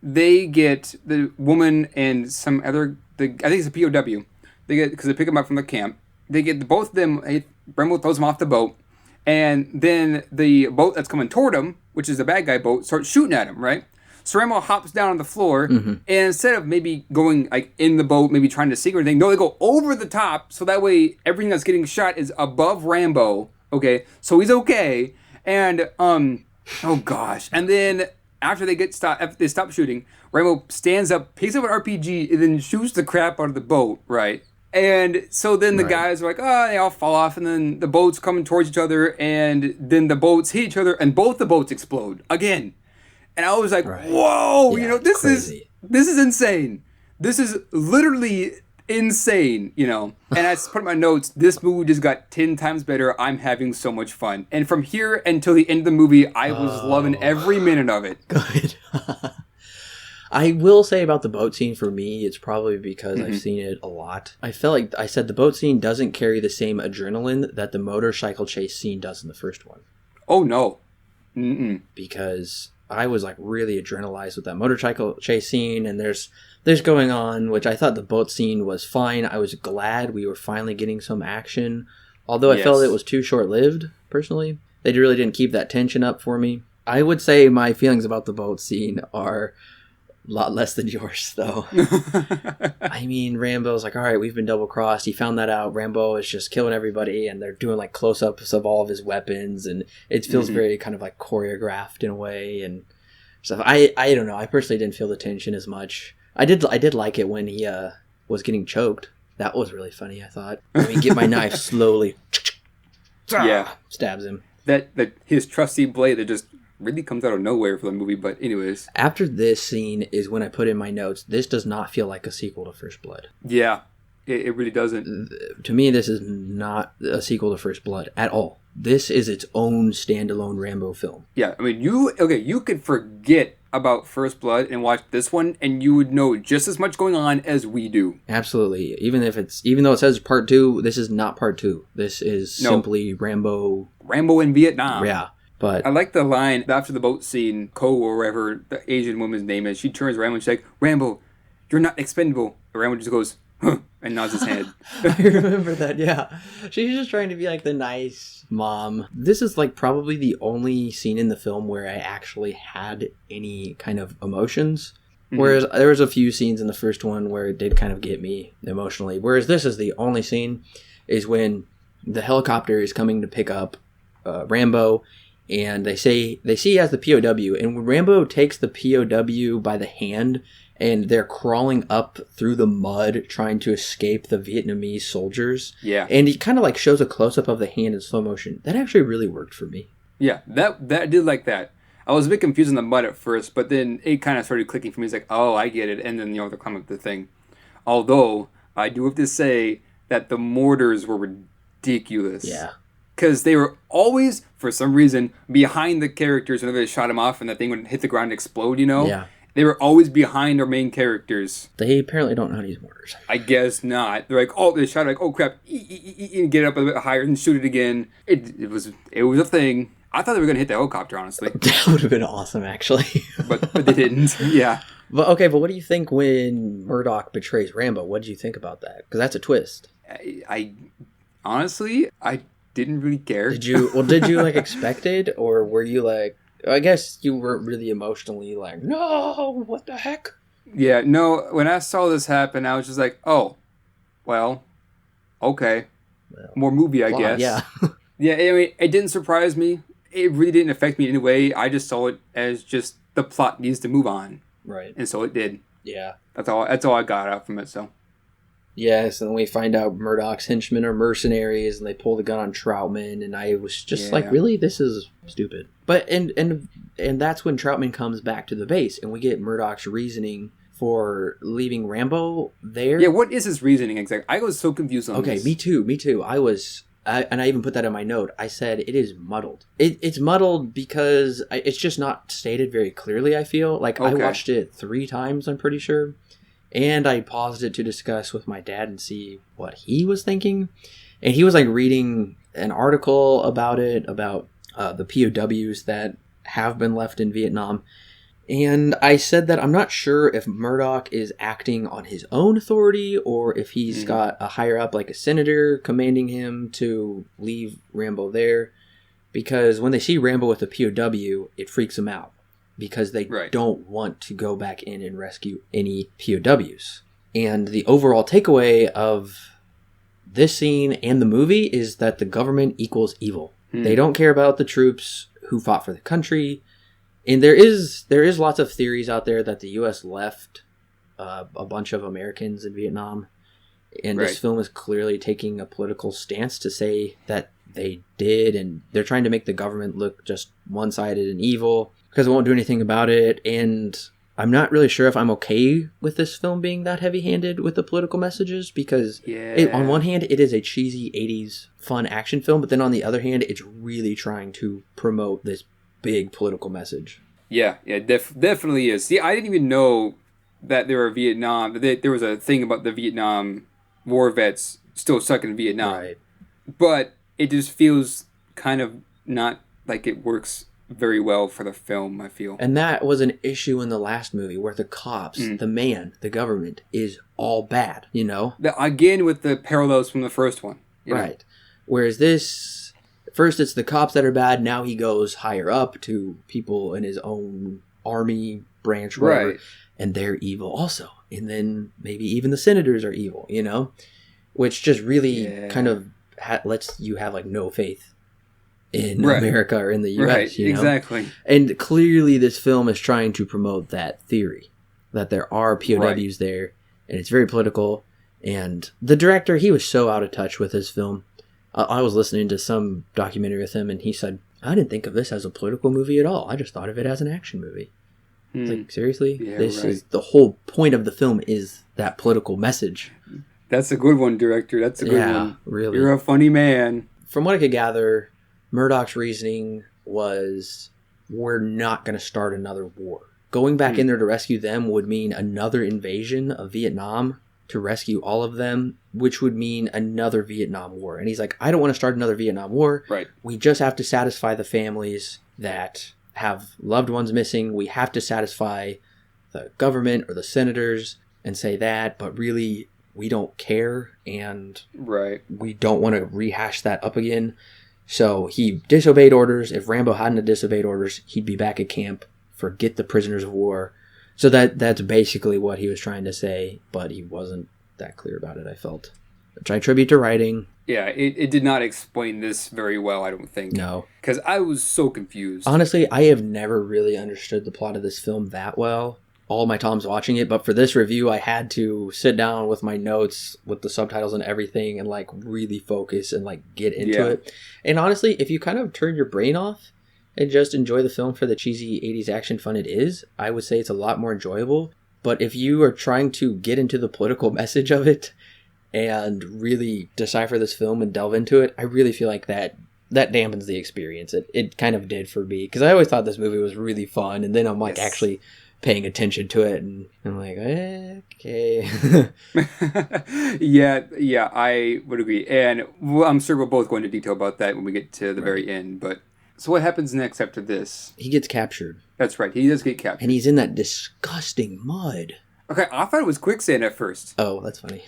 they get the woman and some other, I think it's a POW. Because they pick him up from the camp. They get both of them, Rambo throws him off the boat. And then the boat that's coming toward him, which is the bad guy boat, starts shooting at him, right? So Rambo hops down on the floor, Mm-hmm. and instead of maybe going like in the boat, maybe trying to sink or anything, no, they go over the top, so that way everything that's getting shot is above Rambo. Okay, so he's okay, and oh gosh, and then after they stop shooting, Rambo stands up, picks up an RPG, and then shoots the crap out of the boat, right? And so then the Right. guys are like, oh, they all fall off, and then the boats coming towards each other, and then the boats hit each other, and both the boats explode again. And I was like, Right. whoa, Yeah, it's this is crazy. insane. This is literally insane, And I put in my notes, this movie just got 10 times better. I'm having so much fun. And from here until the end of the movie, I was loving every minute of it. Good. I will say about the boat scene, for me, it's probably because I've seen it a lot. I felt like I said the boat scene doesn't carry the same adrenaline that the motorcycle chase scene does in the first one. Oh, no. Mm-mm. Because I was like really adrenalized with that motorcycle chase scene, and there's going on, which I thought the boat scene was fine. I was glad we were finally getting some action, although I felt it was too short-lived, personally. They really didn't keep that tension up for me. I would say my feelings about the boat scene are a lot less than yours, though. I mean, Rambo's like, all right, we've been double-crossed. He found that out. Rambo is just killing everybody, and they're doing like close-ups of all of his weapons, and it feels very kind of like choreographed in a way and stuff. I don't know. I personally didn't feel the tension as much. I did like it when he was getting choked. That was really funny, I thought. Let me get my knife slowly. Yeah. Stabs him. That his trusty blade that just really comes out of nowhere for the movie, but anyways. After this scene is when I put in my notes, this does not feel like a sequel to First Blood. Yeah, it really doesn't. To me, this is not a sequel to First Blood at all. This is its own standalone Rambo film. Yeah, I mean, you could forget about First Blood and watch this one, and you would know just as much going on as we do. Absolutely. Even though it says part 2, this is not part 2. This is simply Rambo. Rambo in Vietnam. Yeah. But I like the line after the boat scene, Ko or whatever the Asian woman's name is, she turns Rambo and she's like, Rambo, you're not expendable. And Rambo just goes, huh, and nods his head. I remember that, yeah. She's just trying to be like the nice mom. This is like probably the only scene in the film where I actually had any kind of emotions. Whereas there was a few scenes in the first one where it did kind of get me emotionally. Whereas this is the only scene is when the helicopter is coming to pick up Rambo, and they see he has the POW, and when Rambo takes the POW by the hand and they're crawling up through the mud trying to escape the Vietnamese soldiers. Yeah. And he kind of like shows a close-up of the hand in slow motion. That actually really worked for me. Yeah, that I did like that. I was a bit confused in the mud at first, but then it kind of started clicking for me. It's like, oh, I get it. And then, they're climbing up the thing. Although, I do have to say that the mortars were ridiculous. Yeah. Because they were always, for some reason, behind the characters whenever they shot them off and that thing would hit the ground and explode, Yeah. They were always behind our main characters. They apparently don't know how to use mortars. I guess not. They're like, oh, they shot like, oh crap, and get up a bit higher and shoot it again. It was a thing. I thought they were going to hit the helicopter, honestly. That would have been awesome, actually. but they didn't. Yeah. But what do you think when Murdoch betrays Rambo? What did you think about that? Because that's a twist. I honestly, I didn't really care. Did you like expect it, or were you like? I guess you weren't really emotionally like, no, what the heck? Yeah, no. When I saw this happen, I was just like, oh, well, okay, more movie, I guess. Yeah. Yeah. I mean, it didn't surprise me. It really didn't affect me in any way. I just saw it as just the plot needs to move on. Right. And so it did. Yeah. That's all I got out from it. So. Yes, and then we find out Murdoch's henchmen are mercenaries, and they pull the gun on Troutman, and I was just like, really? This is stupid. But, and that's when Troutman comes back to the base, and we get Murdoch's reasoning for leaving Rambo there. Yeah, what is his reasoning exactly? I was so confused on this. Okay, me too. And I even put that in my note. I said it is muddled. It's muddled because it's just not stated very clearly, I feel. Like, I watched it 3 times, I'm pretty sure. And I paused it to discuss with my dad and see what he was thinking. And he was like reading an article about it, about the POWs that have been left in Vietnam. And I said that I'm not sure if Murdoch is acting on his own authority or if he's got a higher up, like a senator, commanding him to leave Rambo there. Because when they see Rambo with a POW, it freaks them out. because they don't want to go back in and rescue any POWs. And the overall takeaway of this scene and the movie is that the government equals evil. They don't care about the troops who fought for the country. And there is lots of theories out there that the U.S. left a bunch of Americans in Vietnam. And this film is clearly taking a political stance to say that they did. And they're trying to make the government look just one-sided and evil because it won't do anything about it. And I'm not really sure if I'm okay with this film being that heavy-handed with the political messages because on one hand, it is a cheesy 80s fun action film, but then on the other hand, it's really trying to promote this big political message. Yeah, definitely is. See, I didn't even know that there was a thing about the Vietnam War vets still stuck in Vietnam. Right. But it just feels kind of not like it works very well for the film, I feel. And that was an issue in the last movie where the cops, the government, is all bad, you know? Again, with the parallels from the first one. Right. Know? Whereas this, first it's the cops that are bad, now he goes higher up to people in his own army branch, whatever, and they're evil also. And then maybe even the senators are evil, you know? Which just really kind of lets you have, like, no faith in America or in the U.S. You know? Exactly. And clearly this film is trying to promote that theory, that there are POWs there, and it's very political. And the director, he was so out of touch with his film. I was listening to some documentary with him, and he said, I didn't think of this as a political movie at all. I just thought of it as an action movie. It's like, seriously? Yeah, this is the whole point of the film is that political message. That's a good one, director. That's a good one. Really. You're a funny man. From what I could gather, Murdoch's reasoning was, we're not going to start another war. Going back in there to rescue them would mean another invasion of Vietnam to rescue all of them, which would mean another Vietnam War. And he's like, I don't want to start another Vietnam War. Right. We just have to satisfy the families that have loved ones missing. We have to satisfy the government or the senators and say that, but really we don't care, and we don't want to rehash that up again. So he disobeyed orders. If Rambo hadn't disobeyed orders, he'd be back at camp. Forget the prisoners of war. So that's basically what he was trying to say, but he wasn't that clear about it, I felt. Which I attribute to writing. Yeah, it did not explain this very well, I don't think. No. Because I was so confused. Honestly, I have never really understood the plot of this film that well. All my times watching it, but for this review, I had to sit down with my notes, with the subtitles and everything, and like really focus and like get into it. And honestly, if you kind of turn your brain off and just enjoy the film for the cheesy 80s action fun it is, I would say it's a lot more enjoyable. But if you are trying to get into the political message of it and really decipher this film and delve into it, I really feel like that dampens the experience. It kind of did for me, because I always thought this movie was really fun, and then I'm like actually paying attention to it, and I'm like, okay. yeah, I would agree. And I'm sure we'll both go into detail about that when we get to the very end. But so what happens next after this? He gets captured. That's right. He does get captured. And he's in that disgusting mud. Okay, I thought it was quicksand at first. Oh, that's funny.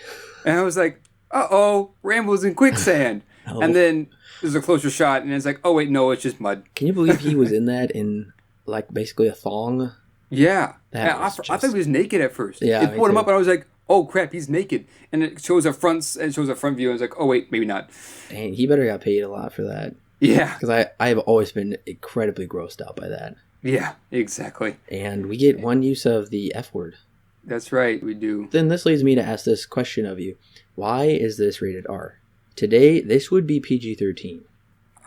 And I was like, uh-oh, Rambo's in quicksand. Oh. And then there's a closer shot, and it's like, oh, wait, no, it's just mud. Can you believe he was in that in, like, basically a thong? Yeah. I thought he was naked at first. Yeah, it pulled him up, and I was like, oh, crap, he's naked. And it shows a front view, and I was like, oh, wait, maybe not. Dang, he better got paid a lot for that. Yeah. Because I have always been incredibly grossed out by that. Yeah, exactly. And we get one use of the F word. That's right, we do. Then this leads me to ask this question of you. Why is this rated R? Today, this would be PG-13.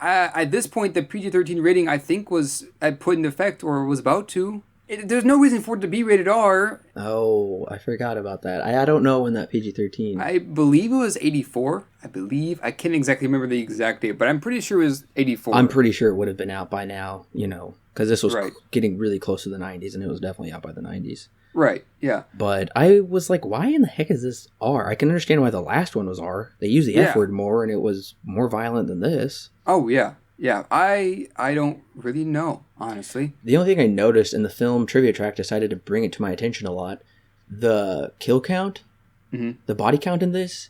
At this point, the PG-13 rating, I think, was put in effect or was about to. There's no reason for it to be rated R. Oh, I forgot about that. I don't know when that PG-13... I believe it was 84. I can't exactly remember the exact date, but I'm pretty sure it was 84. I'm pretty sure it would have been out by now, you know, because this was getting really close to the 90s, and it was definitely out by the 90s. Right, yeah. But I was like, why in the heck is this R? I can understand why the last one was R. They used the F word more, and it was more violent than this. Oh, yeah. Yeah, I don't really know, honestly. The only thing I noticed in the film Trivia Track decided to bring it to my attention a lot. The kill count, the body count in this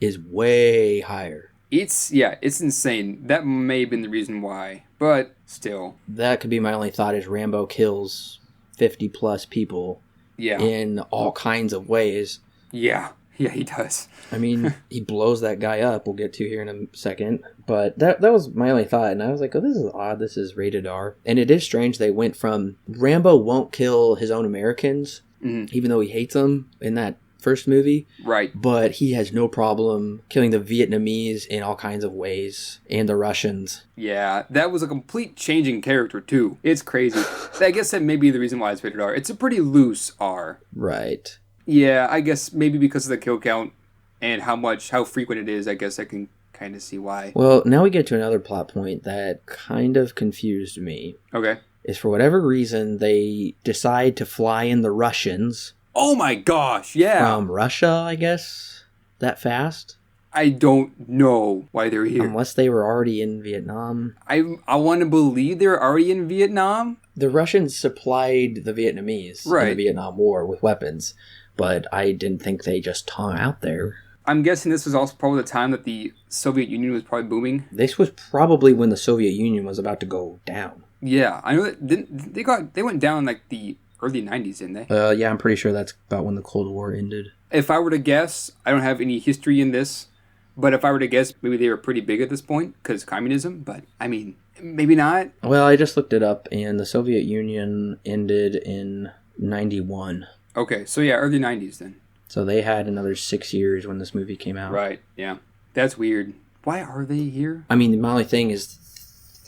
is way higher It's insane. That may have been the reason why, but still. That could be my only thought is Rambo kills 50 plus people in all kinds of ways. Yeah, he does. I mean, he blows that guy up. We'll get to here in a second. But that was my only thought. And I was like, oh, this is odd. This is rated R. And it is strange. They went from Rambo won't kill his own Americans, even though he hates them in that first movie. Right. But he has no problem killing the Vietnamese in all kinds of ways. And the Russians. Yeah, that was a complete changing character, too. It's crazy. I guess that may be the reason why it's rated R. It's a pretty loose R. Right. Yeah, I guess maybe because of the kill count and how frequent it is, I guess I can kind of see why. Well, now we get to another plot point that kind of confused me. Okay. Is for whatever reason, they decide to fly in the Russians. Oh my gosh, yeah. From Russia, I guess, that fast. I don't know why they're here. Unless they were already in Vietnam. I want to believe they're already in Vietnam. The Russians supplied the Vietnamese in the Vietnam War with weapons. But I didn't think they just hung out there. I'm guessing this was also probably the time that the Soviet Union was probably booming. This was probably when the Soviet Union was about to go down. Yeah, I know that they went down like the early 90s, didn't they? Yeah, I'm pretty sure that's about when the Cold War ended. If I were to guess, I don't have any history in this, but if I were to guess, maybe they were pretty big at this point because communism, but I mean, maybe not. Well, I just looked it up and the Soviet Union ended in 91. Okay, so yeah, early 90s then. So they had another 6 years when this movie came out. Right, yeah. That's weird. Why are they here? I mean, the only thing is,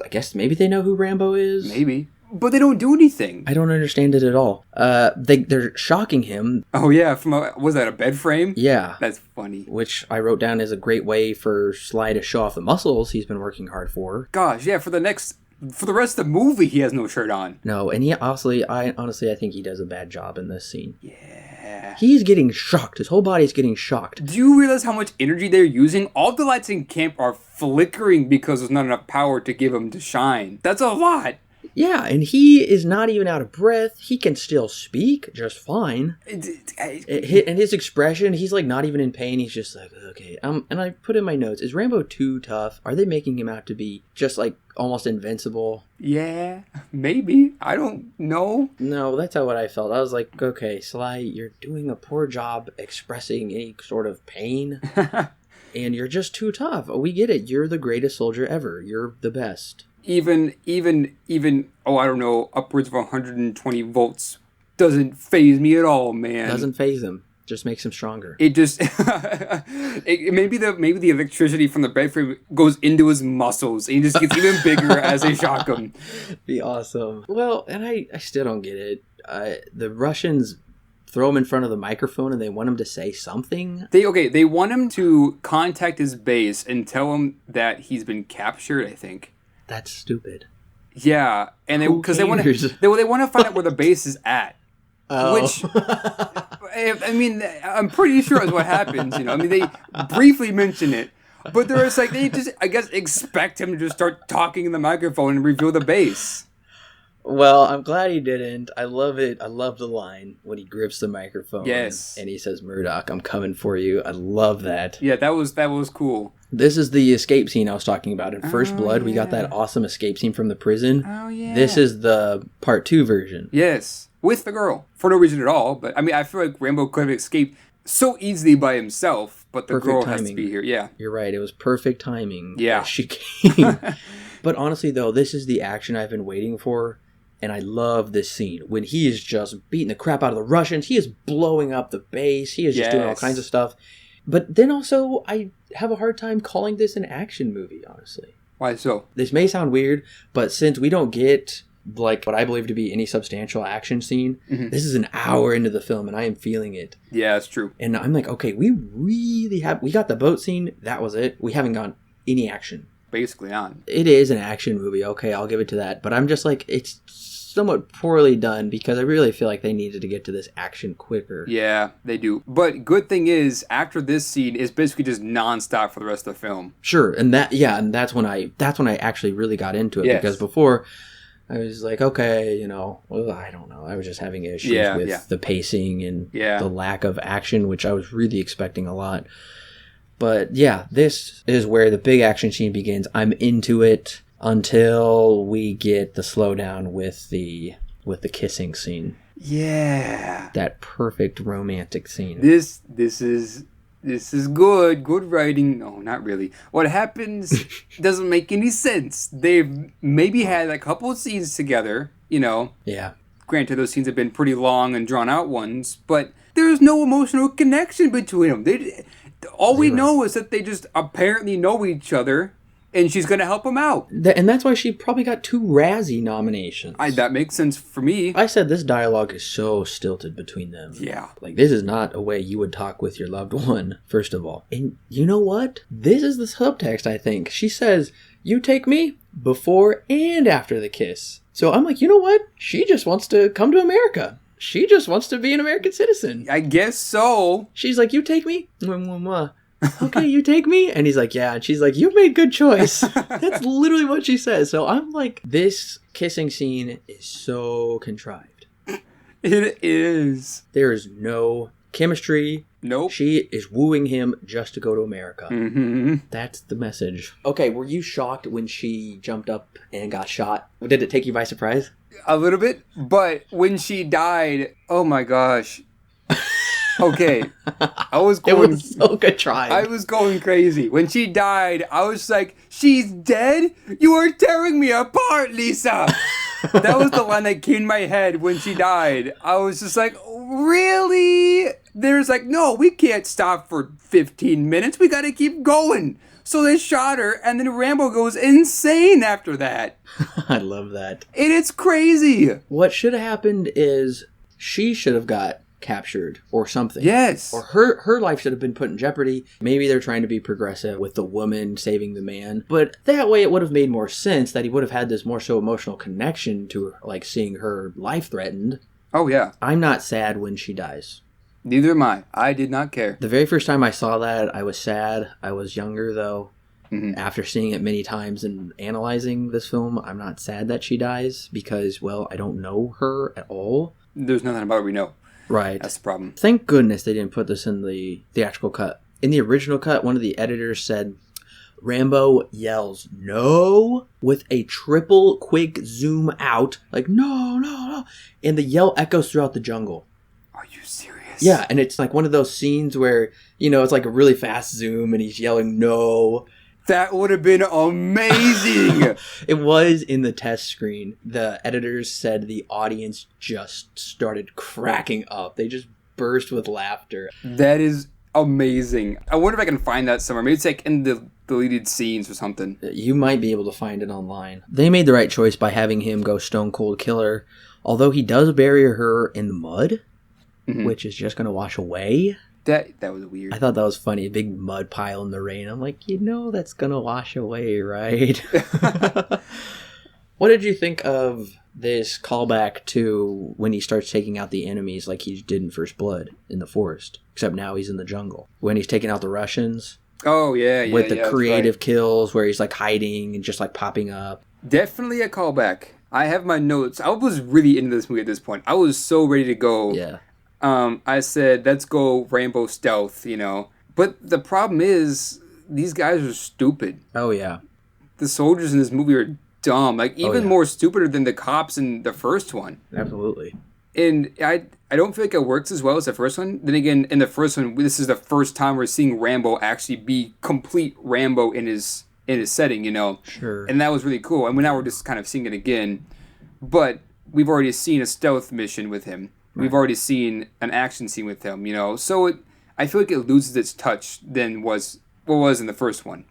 I guess maybe they know who Rambo is? Maybe. But they don't do anything. I don't understand it at all. They're shocking him. Oh yeah, was that a bed frame? Yeah. That's funny. Which I wrote down as a great way for Sly to show off the muscles he's been working hard for. Gosh, yeah, for the rest of the movie, he has no shirt on. No, and I honestly think he does a bad job in this scene. Yeah. He's getting shocked. His whole body's getting shocked. Do you realize how much energy they're using? All the lights in camp are flickering because there's not enough power to give them to shine. That's a lot. Yeah, and he is not even out of breath. He can still speak just fine. And his expression, he's like not even in pain. He's just like, okay. And I put in my notes, is Rambo too tough? Are they making him out to be just like almost invincible? Yeah, maybe. I don't know. No, that's how what I felt. I was like, okay, Sly, you're doing a poor job expressing any sort of pain. And you're just too tough. We get it. You're the greatest soldier ever. You're the best. Even, I don't know, upwards of 120 volts doesn't faze me at all, man. Doesn't faze him. Just makes him stronger. It just, maybe the electricity from the bed frame goes into his muscles and he just gets even bigger as they shock him. Be awesome. Well, and I still don't get it. The Russians throw him in front of the microphone and they want him to say something. They want him to contact his base and tell him that he's been captured, I think. That's stupid. Yeah, and because they want to find out where the base is at. Oh. Which, I mean, I'm pretty sure is what happens. You know, I mean, they briefly mention it, but there's like they just, I guess, expect him to just start talking in the microphone and reveal the base. Well, I'm glad he didn't. I love it. I love the line when he grips the microphone. Yes. And he says, "Murdoch, I'm coming for you." I love that. Yeah, that was cool. This is the escape scene I was talking about. In First Blood, we got that awesome escape scene from the prison. Oh, yeah. This is the part 2 version. Yes. With the girl. For no reason at all. But, I mean, I feel like Rambo could have escaped so easily by himself, but the girl has to be here. Yeah. You're right. It was perfect timing. Yeah. She came. But honestly, though, this is the action I've been waiting for. And I love this scene. When he is just beating the crap out of the Russians. He is blowing up the base. He is just doing all kinds of stuff. But then also, I have a hard time calling this an action movie, honestly. Why so? This may sound weird, but since we don't get, like, what I believe to be any substantial action scene, this is an hour into the film, and I am feeling it. Yeah, that's true. And I'm like, okay, we got the boat scene, that was it. We haven't got any action. Basically not. It is an action movie, okay, I'll give it to that. But I'm just like, it's somewhat poorly done because I really feel like they needed to get to this action quicker. Yeah, they do. But good thing is, after this scene, it's basically just nonstop for the rest of the film. Sure, and that's when I actually really got into it because before I was like, okay, you know, well, I don't know. I was just having issues with the pacing and the lack of action, which I was really expecting a lot. But yeah, this is where the big action scene begins. I'm into it until we get the slowdown with the kissing scene. Yeah. That perfect romantic scene. This is good. Good writing. No, not really. What happens doesn't make any sense. They've maybe had a couple of scenes together, Yeah. Granted, those scenes have been pretty long and drawn out ones, but there's no emotional connection between them. All we know is that they just apparently know each other, and she's going to help him out. And that's why she probably got 2 Razzie nominations. That makes sense for me. I said this dialogue is so stilted between them. Yeah. Like, this is not a way you would talk with your loved one, first of all. And you know what? This is the subtext, I think. She says, you take me before and after the kiss. So I'm like, you know what? She just wants to come to America. She just wants to be an American citizen. I guess so. She's like, you take me? Okay, you take me? And he's like, yeah. And she's like, you made good choice. That's literally what she says. So I'm like, this kissing scene is so contrived. It is. There's no chemistry. Nope. She is wooing him just to go to America. Mm-hmm. That's the message. Okay, were you shocked when she jumped up and got shot? Did it take you by surprise? A little bit, but when she died, oh my gosh. Okay, I was going... It was so contrived. I was going crazy. When she died, I was like, she's dead? You are tearing me apart, Lisa! That was the line that came in my head when she died. I was just like, really? There's like, no, we can't stop for 15 minutes. We gotta keep going. So they shot her, and then Rambo goes insane after that. I love that. And it's crazy. What should have happened is she should have got captured or something. Yes. Or her life should have been put in jeopardy. Maybe they're trying to be progressive with the woman saving the man. But that way it would have made more sense that he would have had this more so emotional connection to her, like seeing her life threatened. Oh, yeah. I'm not sad when she dies. Neither am I. I did not care. The very first time I saw that, I was sad. I was younger, though. Mm-hmm. After seeing it many times and analyzing this film, I'm not sad that she dies because, well, I don't know her at all. There's nothing about her we know. Right. That's the problem. Thank goodness they didn't put this in the theatrical cut. In the original cut, one of the editors said, Rambo yells, no, with a triple quick zoom out, like, no, no, no. And the yell echoes throughout the jungle. Are you serious? Yeah, and it's like one of those scenes where, it's like a really fast zoom and he's yelling, no. That would have been amazing. It was in the test screen. The editors said the audience just started cracking up. They just burst with laughter. That is amazing. I wonder if I can find that somewhere. Maybe it's like in the deleted scenes or something. You might be able to find it online. They made the right choice by having him go stone cold killer. Although he does bury her in the mud, which is just going to wash away. That was weird. I thought that was funny. A big mud pile in the rain. I'm like, that's going to wash away, right? What did you think of this callback to when he starts taking out the enemies like he did in First Blood in the forest? Except now he's in the jungle. When he's taking out the Russians. Oh, yeah. With the creative kills where he's like hiding and just like popping up. Definitely a callback. I have my notes. I was really into this movie at this point. I was so ready to go. Yeah. I said, let's go Rambo stealth, But the problem is, these guys are stupid. Oh, yeah. The soldiers in this movie are dumb. Like, even more stupider than the cops in the first one. Absolutely. And I don't feel like it works as well as the first one. Then again, in the first one, this is the first time we're seeing Rambo actually be complete Rambo in his setting, Sure. And that was really cool. And now we're just kind of seeing it again. But we've already seen a stealth mission with him. Right. We've already seen an action scene with him, So I feel like it loses its touch than what was in the first one.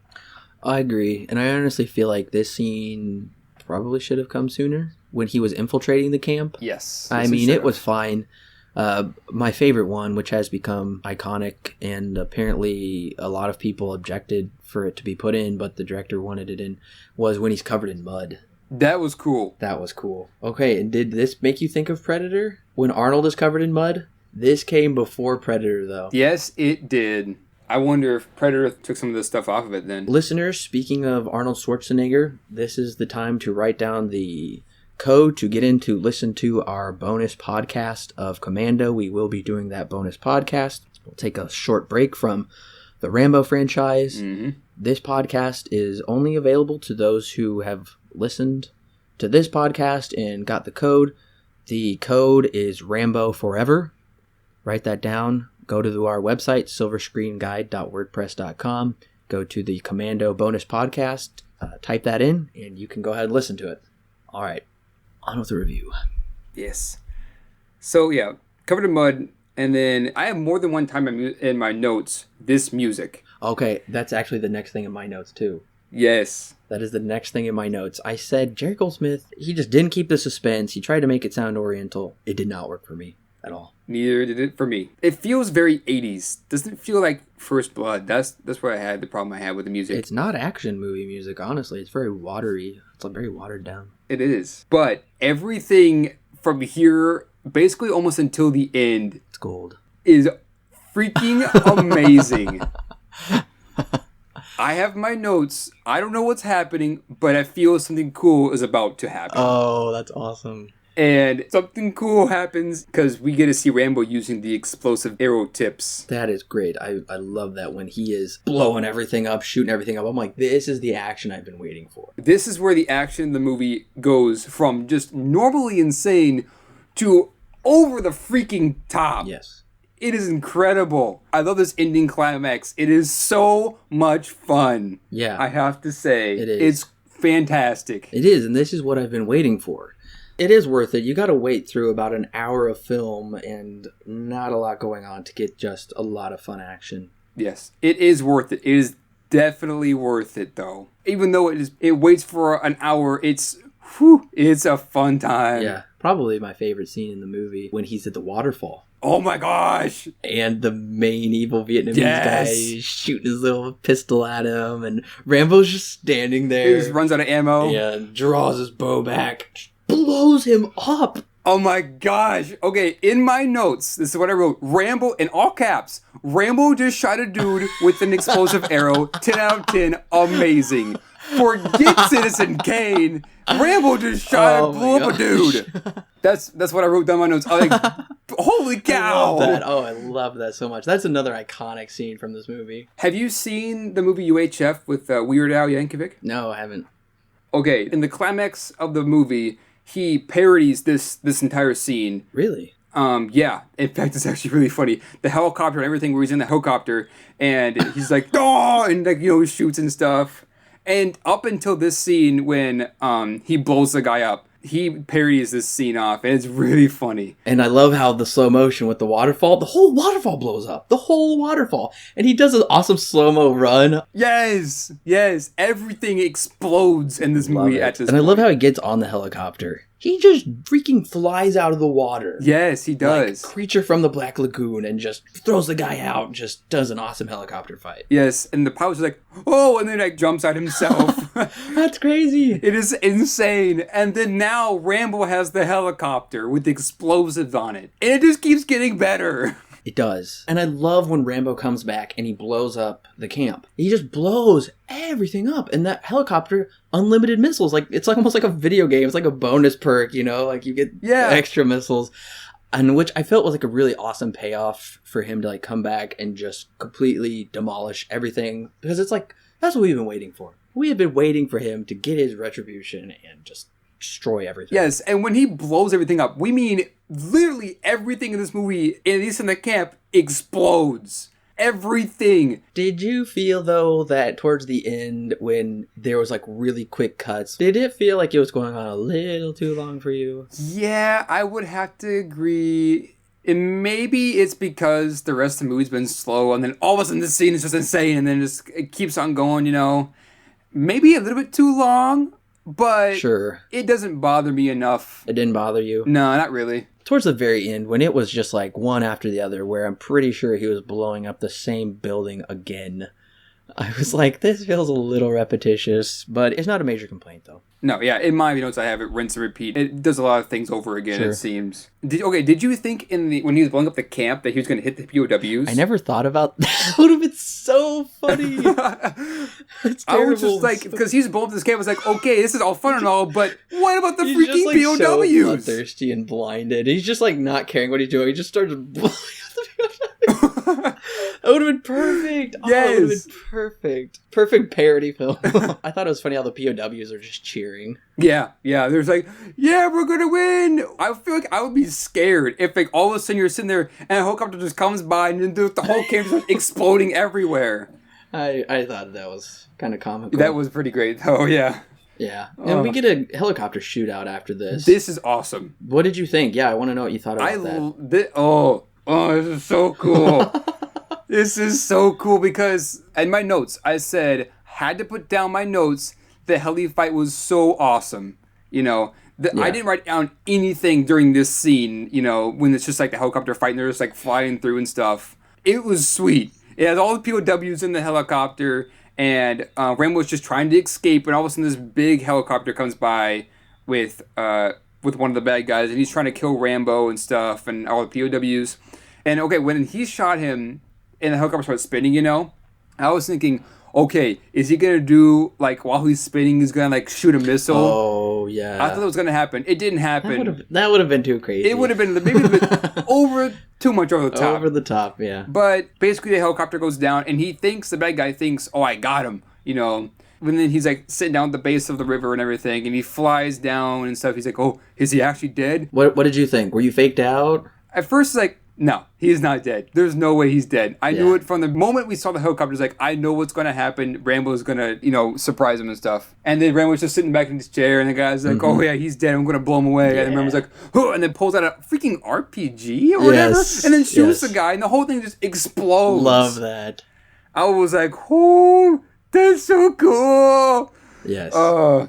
I agree. And I honestly feel like this scene probably should have come sooner when he was infiltrating the camp. Yes. I mean, it was fine. My favorite one, which has become iconic, and apparently a lot of people objected for it to be put in, but the director wanted it in, was when he's covered in mud. That was cool. That was cool. Okay, and did this make you think of Predator? When Arnold is covered in mud? This came before Predator, though. Yes, it did. I wonder if Predator took some of this stuff off of it then. Listeners, speaking of Arnold Schwarzenegger, this is the time to write down the code to get in to listen to our bonus podcast of Commando. We will be doing that bonus podcast. We'll take a short break from the Rambo franchise. Mm-hmm. This podcast is only available to those who have listened to this podcast and got the code. The code is Rambo Forever. Write that down. Go to our website, silverscreenguide.wordpress.com. Go to the Commando bonus podcast. Type that in, and you can go ahead and listen to it. All right. On with the review. Yes. So, yeah, Covered in Mud. And then I have more than one time in my notes, this music. Okay, that's actually the next thing in my notes, too. Yes. That is the next thing in my notes. I said Jerry Goldsmith, he just didn't keep the suspense. He tried to make it sound oriental. It did not work for me at all. Neither did it for me. It feels very 80s. Doesn't feel like First Blood. That's what I had, the problem I had with the music. It's not action movie music, honestly. It's very watery. It's very watered down. It is. But everything from here, basically almost until the end, it's gold. Is freaking amazing. I have my notes. I don't know what's happening, but I feel something cool is about to happen. Oh, that's awesome. And something cool happens because we get to see Rambo using the explosive arrow tips. That is great. I love that when he is blowing everything up, shooting everything up. I'm like, this is the action I've been waiting for. This is where the action in the movie goes from just normally insane to over the freaking top. Yes. It is incredible. I love this ending climax. It is so much fun. Yeah. I have to say. It is. It's fantastic. It is, and this is what I've been waiting for. It is worth it. You got to wait through about an hour of film and not a lot going on to get just a lot of fun action. Yes, it is worth it. It is definitely worth it, though. Even though it waits for an hour, it's a fun time. Yeah, probably my favorite scene in the movie when he's at the waterfall. Oh my gosh! And the main evil Vietnamese guy is shooting his little pistol at him, and Rambo's just standing there. He just runs out of ammo. Yeah, and draws his bow back, blows him up. Oh my gosh. Okay, in my notes, this is what I wrote. Rambo, in all caps, Rambo just shot a dude with an explosive arrow. 10 out of 10. Amazing. Forget Citizen Kane. Rambo just shot and blew up a dude. That's what I wrote down in my notes. I was like, holy cow. I love that. Oh, I love that so much. That's another iconic scene from this movie. Have you seen the movie UHF with Weird Al Yankovic? No, I haven't. Okay, in the climax of the movie, he parodies this entire scene. Really? Yeah. In fact, it's actually really funny. The helicopter and everything where he's in the helicopter and he's like, oh, and like, he shoots and stuff. And up until this scene when he blows the guy up, he parodies this scene off, and it's really funny. And I love how the slow motion with the waterfall, the whole waterfall blows up. The whole waterfall. And he does an awesome slow-mo run. Yes. Yes. Everything explodes in this movie at this point. And I love how he gets on the helicopter. He just freaking flies out of the water. Yes, he does. Like Creature from the Black Lagoon, and just throws the guy out and just does an awesome helicopter fight. Yes, and the pilot's like, oh, and then like jumps at himself. That's crazy. It is insane. And then now Rambo has the helicopter with explosives on it. And it just keeps getting better. It does. And I love when Rambo comes back and he blows up the camp. He just blows everything up. And that helicopter, unlimited missiles. Like, it's like almost like a video game. It's like a bonus perk, like you get extra missiles. And which I felt was like a really awesome payoff for him to like come back and just completely demolish everything. Because it's like, that's what we've been waiting for. We have been waiting for him to get his retribution and just destroy everything. Yes, and when he blows everything up, we mean literally everything in this movie, at least in the camp, explodes. Everything. Did you feel, though, that towards the end, when there was, like, really quick cuts, did it feel like it was going on a little too long for you? Yeah, I would have to agree. And maybe it's because the rest of the movie's been slow, and then all of a sudden this scene is just insane, and then it keeps on going, Maybe a little bit too long, but sure, it doesn't bother me enough. It didn't bother you? No, not really. Towards the very end, when it was just like one after the other, where I'm pretty sure he was blowing up the same building again, I was like, this feels a little repetitious, but it's not a major complaint, though. No, yeah, in my notes I have it rinse and repeat. It does a lot of things over again, sure. It seems. Did you think when he was blowing up the camp that he was going to hit the POWs? I never thought about that. That would have been so funny. It's terrible. I was just like, because he's blowing up this camp, I was like, okay, this is all fun and all, but what about the freaking just, like, POWs? So bloodthirsty and blinded. He's just like not caring what he's doing. He just starts blowing up the POWs. That would have been perfect. Yes. Oh, it would have been perfect. Perfect parody film. I thought it was funny how the POWs are just cheering. Yeah. There's like, yeah, we're gonna win. I feel like I would be scared if like all of a sudden you're sitting there and a helicopter just comes by and then the whole camp starts exploding everywhere. I thought that was kind of comical. That was pretty great, though. Yeah. Yeah. And we get a helicopter shootout after this. This is awesome. What did you think? Yeah, I want to know what you thought about that. This is so cool. This is so cool because in my notes, I said, had to put down my notes, the heli fight was so awesome. You know, I didn't write down anything during this scene, you know, when it's just like the helicopter fight and they're just like flying through and stuff. It was sweet. It has all the POWs in the helicopter, and Rambo's just trying to escape, and all of a sudden this big helicopter comes by with one of the bad guys, and he's trying to kill Rambo and stuff, and all the POWs. And okay, when he shot him, and the helicopter started spinning, you know, I was thinking, okay, is he gonna do like while he's spinning, he's gonna like shoot a missile? Oh yeah. I thought it was gonna happen. It didn't happen. That would have been too crazy. It would have been maybe a bit too much over the top. Over the top, yeah. But basically, the helicopter goes down, and the bad guy thinks, oh, I got him, you know. And then he's like sitting down at the base of the river and everything, and he flies down and stuff. He's like, oh, is he actually dead? What did you think? Were you faked out? At first, like, no, he's not dead. There's no way he's dead. I knew it from the moment we saw the helicopters. Like, I know what's going to happen. Rambo's going to, you know, surprise him and stuff. And then Rambo's just sitting back in his chair, and the guy's like, oh, yeah, he's dead. I'm going to blow him away. Yeah. And then Rambo's like, oh, and then pulls out a freaking RPG or whatever, and then shoots the guy, and the whole thing just explodes. Love that. I was like, oh, that's so cool. Yes.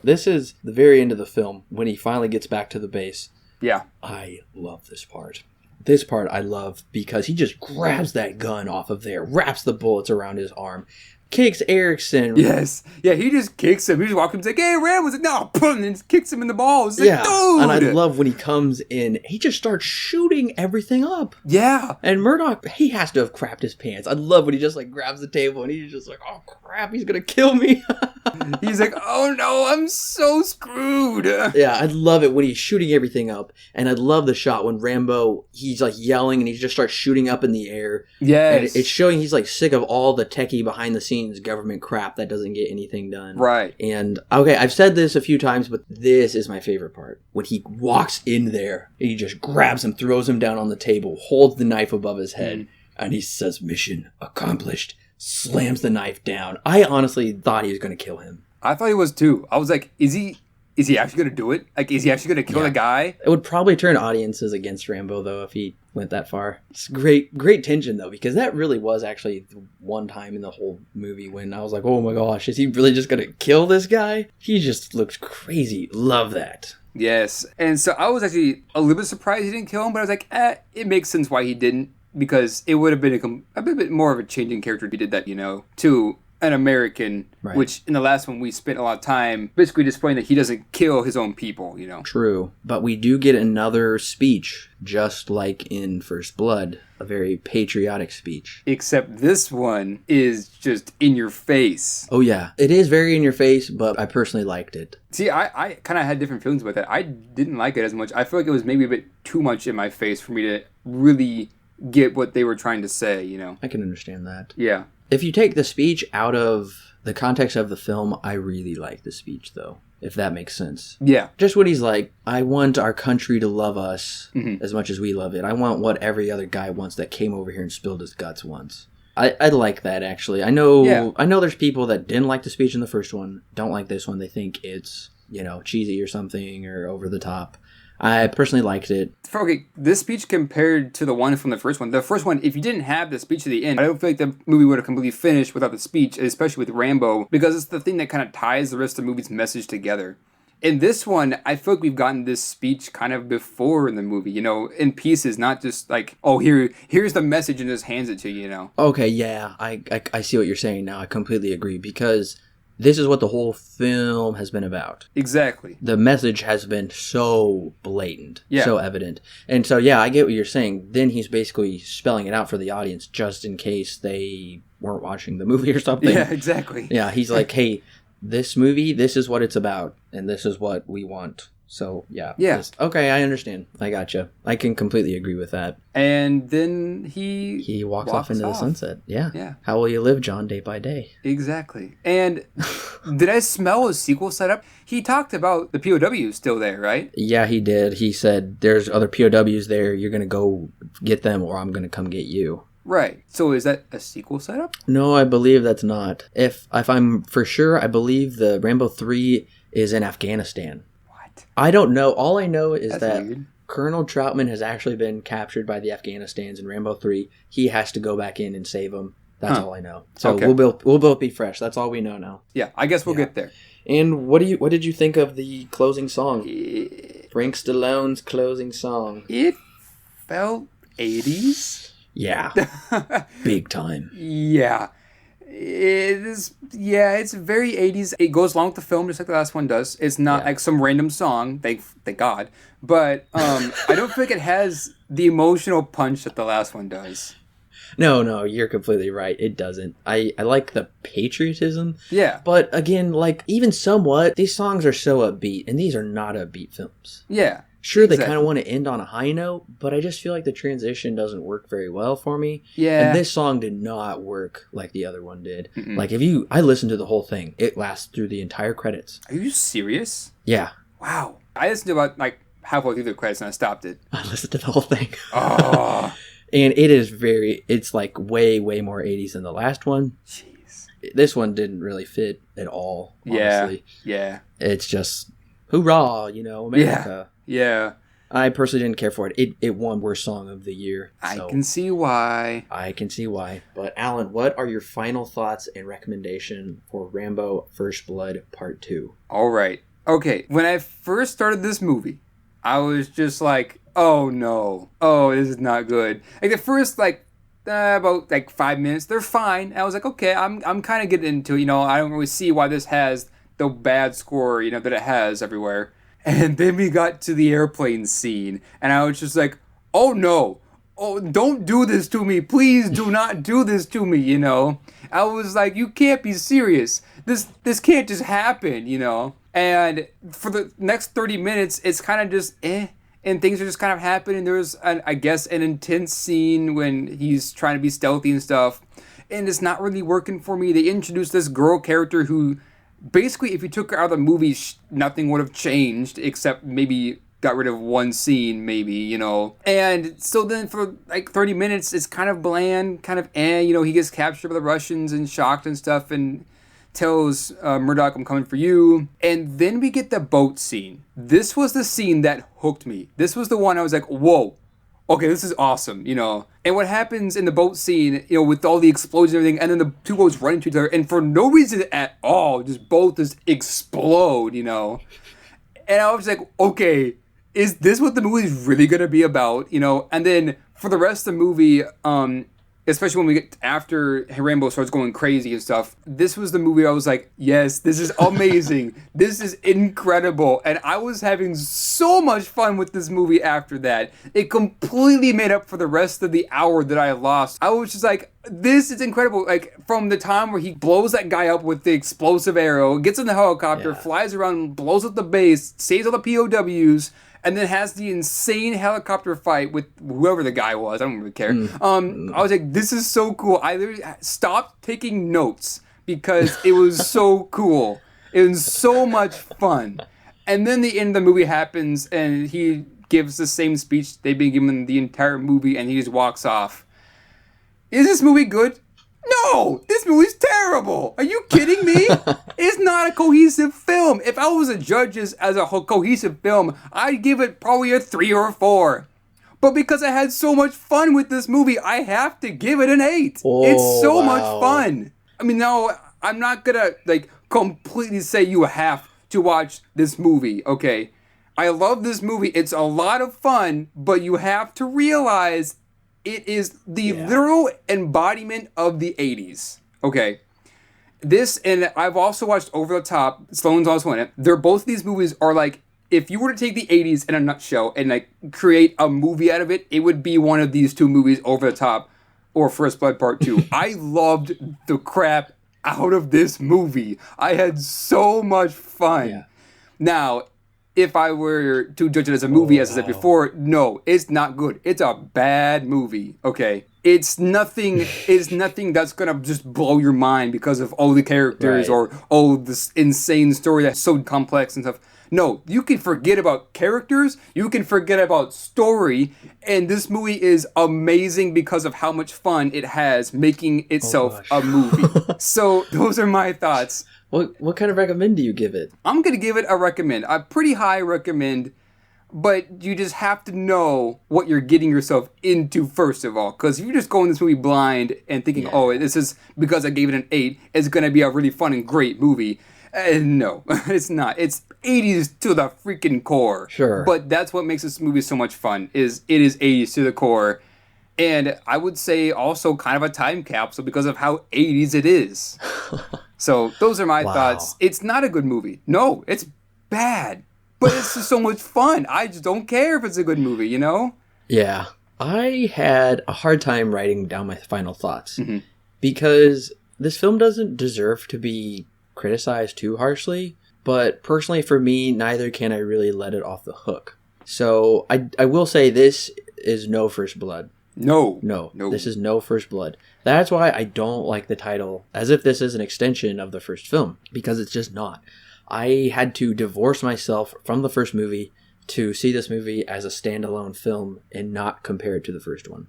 This is the very end of the film when he finally gets back to the base. Yeah. I love this part. This part I love because he just grabs that gun off of there, wraps the bullets around his arm, kicks Erickson. Yes. Yeah, he just kicks him. He just walks him and like, hey, Rambo's like, no, boom, and just kicks him in the balls. Like, dude. And I love when he comes in, he just starts shooting everything up. Yeah. And Murdoch, he has to have crapped his pants. I love when he just like grabs the table and he's just like, oh crap, he's gonna kill me. He's like, oh no, I'm so screwed. Yeah, I love it when he's shooting everything up. And I love the shot when Rambo, he's like yelling and he just starts shooting up in the air. Yes. And it's showing he's like sick of all the techie behind the scenes government crap that doesn't get anything done. Right. And okay, I've said this a few times, but this is my favorite part. When he walks in there and he just grabs him, throws him down on the table, holds the knife above his head, and he says, mission accomplished. Slams the knife down. I honestly thought he was going to kill him. I thought he was too. I was like, is he actually going to do it? Like, is he actually going to kill the guy? It would probably turn audiences against Rambo, though, if he went that far. It's great tension, though, because that really was actually the one time in the whole movie when I was like, oh my gosh, is he really just going to kill this guy? He just looks crazy. Love that. Yes. And so I was actually a little bit surprised he didn't kill him, but I was like, it makes sense why he didn't. Because it would have been a bit more of a changing character if he did that, you know, to an American, right. Which in the last one we spent a lot of time basically displaying that he doesn't kill his own people, you know. True. But we do get another speech, just like in First Blood, a very patriotic speech. Except this one is just in your face. Oh yeah, it is very in your face, but I personally liked it. See, I kind of had different feelings about that. I didn't like it as much. I feel like it was maybe a bit too much in my face for me to really get what they were trying to say, you know. I can understand that. Yeah. If you take the speech out of the context of the film, I really like the speech, though, if that makes sense. Yeah. Just when he's like, I want our country to love us as much as we love it. I want what every other guy wants that came over here and spilled his guts once. I like that, actually. I know there's people that didn't like the speech in the first one, don't like this one. They think it's, you know, cheesy or something or over the top. I personally liked it. Okay, this speech compared to the one from the first one, if you didn't have the speech at the end, I don't feel like the movie would have completely finished without the speech, especially with Rambo, because it's the thing that kind of ties the rest of the movie's message together. In this one, I feel like we've gotten this speech kind of before in the movie, you know, in pieces, not just like, oh, here's the message and just hands it to you, you know. Okay, yeah, I see what you're saying now. I completely agree, because this is what the whole film has been about. Exactly. The message has been so blatant, so evident. And so, yeah, I get what you're saying. Then he's basically spelling it out for the audience just in case they weren't watching the movie or something. Yeah, exactly. Yeah, he's like, hey, this movie, this is what it's about, and this is what we want. So, yeah. Yeah. Okay, I understand. I gotcha. I can completely agree with that. And then he walks off into the sunset. Yeah. Yeah. How will you live, John, day by day? Exactly. And did I smell a sequel setup? He talked about the POWs still there, right? Yeah, he did. He said, there's other POWs there. You're going to go get them or I'm going to come get you. Right. So is that a sequel setup? No, I believe that's not. If I'm for sure, I believe the Rambo 3 is in Afghanistan. What? I don't know. All I know is That's that weird. Colonel Troutman has actually been captured by the Afghanistans in Rambo 3. He has to go back in and save them. That's all I know. So Okay. we'll both be fresh. That's all we know now. Yeah, I guess we'll get there. And what did you think of the closing song? Frank Stallone's closing song. It felt 80s. Yeah. Big time. Yeah. It is, yeah, it's very 80s. It goes along with the film just like the last one does. It's not like some random song, thank God. But I don't feel like it has the emotional punch that the last one does. No, you're completely right. It doesn't. I like the patriotism. Yeah. But again, like, even somewhat, these songs are so upbeat, and these are not upbeat films. Yeah. Sure, they kind of want to end on a high note, but I just feel like the transition doesn't work very well for me. Yeah. And this song did not work like the other one did. Mm-mm. Like, I listened to the whole thing. It lasts through the entire credits. Are you serious? Yeah. Wow. I listened to about, like, halfway through the credits and I stopped it. I listened to the whole thing. Oh. And it's like way, way more 80s than the last one. Jeez. This one didn't really fit at all, honestly. Yeah. It's just, hoorah, America. Yeah. I personally didn't care for it. It won Worst Song of the Year. I can see why. I can see why. But Alan, what are your final thoughts and recommendation for Rambo First Blood Part 2? All right. Okay. When I first started this movie, I was just like, oh no. Oh, this is not good. Like the first about 5 minutes, they're fine. I was like, okay, I'm kind of getting into it. I don't really see why this has the bad score, that it has everywhere. And then we got to the airplane scene, and I was just like, oh no. Oh, don't do this to me. Please do not do this to me, I was like, you can't be serious. This can't just happen, And for the next 30 minutes, it's kind of just and things are just kind of happening. There's, I guess, an intense scene when he's trying to be stealthy and stuff, and it's not really working for me. They introduced this girl character who, basically, if you took her out of the movie, nothing would have changed except maybe got rid of one scene, maybe, And so then for 30 minutes, it's kind of bland, kind of he gets captured by the Russians and shocked and stuff and tells Murdoch, I'm coming for you. And then we get the boat scene. This was the scene that hooked me. This was the one I was like, whoa. Okay, this is awesome, And what happens in the boat scene, with all the explosions and everything, and then the two boats run into each other, and for no reason at all, just both just explode, And I was like, okay, is this what the movie's really going to be about, And then for the rest of the movie, especially when we get after Rambo starts going crazy and stuff, this was the movie I was like, yes, this is amazing. This is incredible. And I was having so much fun with this movie after that. It completely made up for the rest of the hour that I lost. I was just like, this is incredible. From the time where he blows that guy up with the explosive arrow, gets in the helicopter, flies around, blows up the base, saves all the POWs, and then has the insane helicopter fight with whoever the guy was. I don't really care. I was like, this is so cool. I literally stopped taking notes because it was so cool. It was so much fun. And then the end of the movie happens, and he gives the same speech they've been giving the entire movie, and he just walks off. Is this movie good? No! This movie's terrible! Are you kidding me? It's not a cohesive film. If I was a judge as a cohesive film, I'd give it probably a 3 or a 4. But because I had so much fun with this movie, I have to give it an 8. It's so much fun. I mean, no, I'm not gonna completely say you have to watch this movie, okay? I love this movie. It's a lot of fun, but you have to realize it is the literal embodiment of the 80s. Okay. This, and I've also watched Over the Top. Stallone's also in it. Both of these movies are if you were to take the 80s in a nutshell and create a movie out of it, it would be one of these two movies, Over the Top or First Blood Part 2. I loved the crap out of this movie. I had so much fun. Yeah. Now, if I were to judge it as a movie, as I said before, no, it's not good. It's a bad movie. Okay. It's nothing that's gonna just blow your mind because of all the characters or this insane story that's so complex and stuff. No, you can forget about characters, you can forget about story, and this movie is amazing because of how much fun it has making itself a movie. So those are my thoughts. What kind of recommend do you give it? I'm gonna give it a recommend, a pretty high recommend. But you just have to know what you're getting yourself into first of all. Because if you just go in this movie blind and thinking, oh, this is because I gave it an 8, it's going to be a really fun and great movie. No, it's not. It's 80s to the freaking core. Sure. But that's what makes this movie so much fun, is it is 80s to the core. And I would say also kind of a time capsule because of how 80s it is. So those are my thoughts. It's not a good movie. No, it's bad. But it's just so much fun. I just don't care if it's a good movie, you know? Yeah. I had a hard time writing down my final thoughts because this film doesn't deserve to be criticized too harshly. But personally, for me, neither can I really let it off the hook. So I will say this is no First Blood. No. This is no First Blood. That's why I don't like the title, as if this is an extension of the first film, because it's just not. I had to divorce myself from the first movie to see this movie as a standalone film and not compare it to the first one.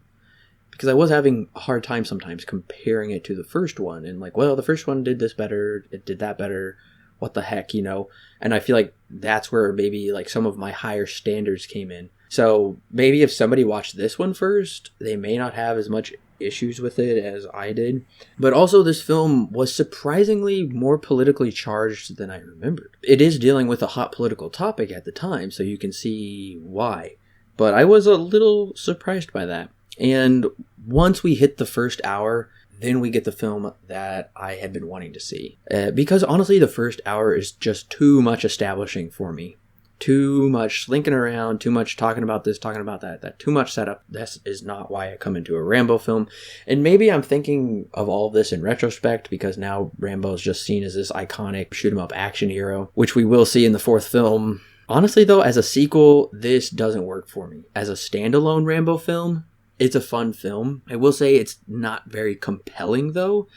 Because I was having a hard time sometimes comparing it to the first one and like, well, the first one did this better, it did that better, what the heck, you know? And I feel like that's where maybe like some of my higher standards came in. So maybe if somebody watched this one first, they may not have as much issues with it as I did. But also this film was surprisingly more politically charged than I remembered. It is dealing with a hot political topic at the time, so you can see why. But I was a little surprised by that. And once we hit the first hour, then we get the film that I had been wanting to see. Because honestly, the first hour is just too much establishing for me. Too much slinking around, too much talking about this, talking about that too much setup. This is not why I come into a Rambo film. And maybe I'm thinking of all of this in retrospect because now Rambo is just seen as this iconic shoot-'em-up action hero, which we will see in the fourth film. Honestly, though, as a sequel, this doesn't work for me. As a standalone Rambo film, it's a fun film. I will say it's not very compelling, though,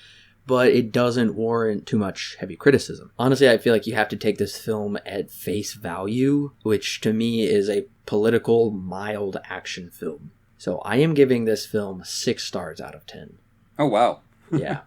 but it doesn't warrant too much heavy criticism. Honestly, I feel like you have to take this film at face value, which to me is a political, mild action film. So I am giving this film 6 stars out of 10. Oh, wow. Yeah.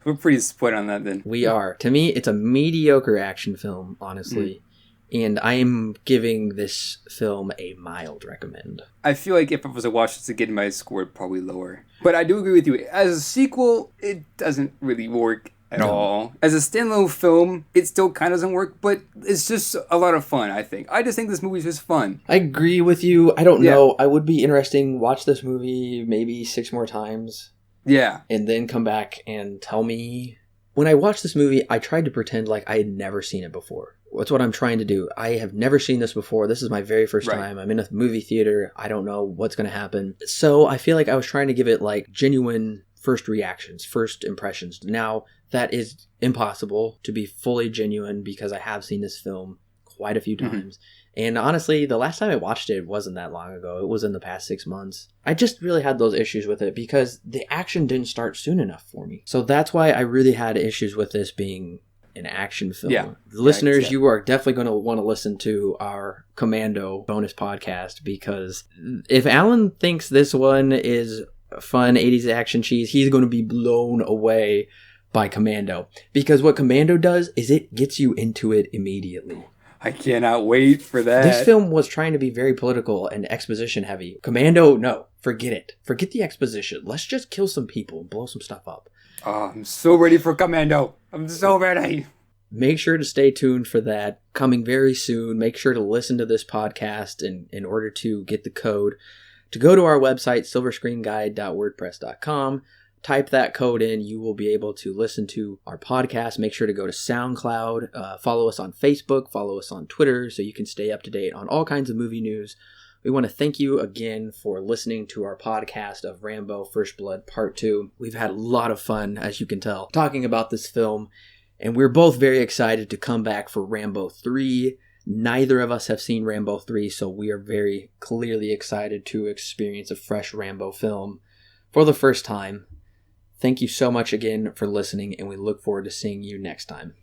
We're pretty split on that then. We are. To me, it's a mediocre action film, honestly. And I am giving this film a mild recommend. I feel like if I was to watch this again, my score would probably lower. But I do agree with you. As a sequel, it doesn't really work at all. As a standalone film, it still kind of doesn't work, but it's just a lot of fun, I think. I just think this movie's just fun. I agree with you. I don't know. I would be interesting. Watch this movie maybe 6 more times. Yeah. And then come back and tell me. When I watched this movie, I tried to pretend like I had never seen it before. That's what I'm trying to do. I have never seen this before. This is my very first time. I'm in a movie theater. I don't know what's going to happen. So I feel like I was trying to give it like genuine first reactions, first impressions. Now, that is impossible to be fully genuine because I have seen this film quite a few times. And honestly, the last time I watched it wasn't that long ago. It was in the past 6 months. I just really had those issues with it because the action didn't start soon enough for me. So that's why I really had issues with this being an action film. Yeah. Listeners, you are definitely going to want to listen to our Commando bonus podcast because if Alan thinks this one is fun 80s action cheese, he's going to be blown away by Commando. Because what Commando does is it gets you into it immediately. I cannot wait for that. This film was trying to be very political and exposition heavy. Commando, no. Forget it. Forget the exposition. Let's just kill some people and blow some stuff up. Oh, I'm so ready for Commando. I'm so ready. Make sure to stay tuned for that. Coming very soon. Make sure to listen to this podcast in order to get the code. To go to our website, silverscreenguide.wordpress.com. Type that code in. You will be able to listen to our podcast. Make sure to go to SoundCloud. Follow us on Facebook. Follow us on Twitter so you can stay up to date on all kinds of movie news. We want to thank you again for listening to our podcast of Rambo First Blood Part 2. We've had a lot of fun, as you can tell, talking about this film. And we're both very excited to come back for Rambo 3 Neither of us have seen Rambo 3, so we are very clearly excited to experience a fresh Rambo film for the first time. Thank you so much again for listening, and we look forward to seeing you next time.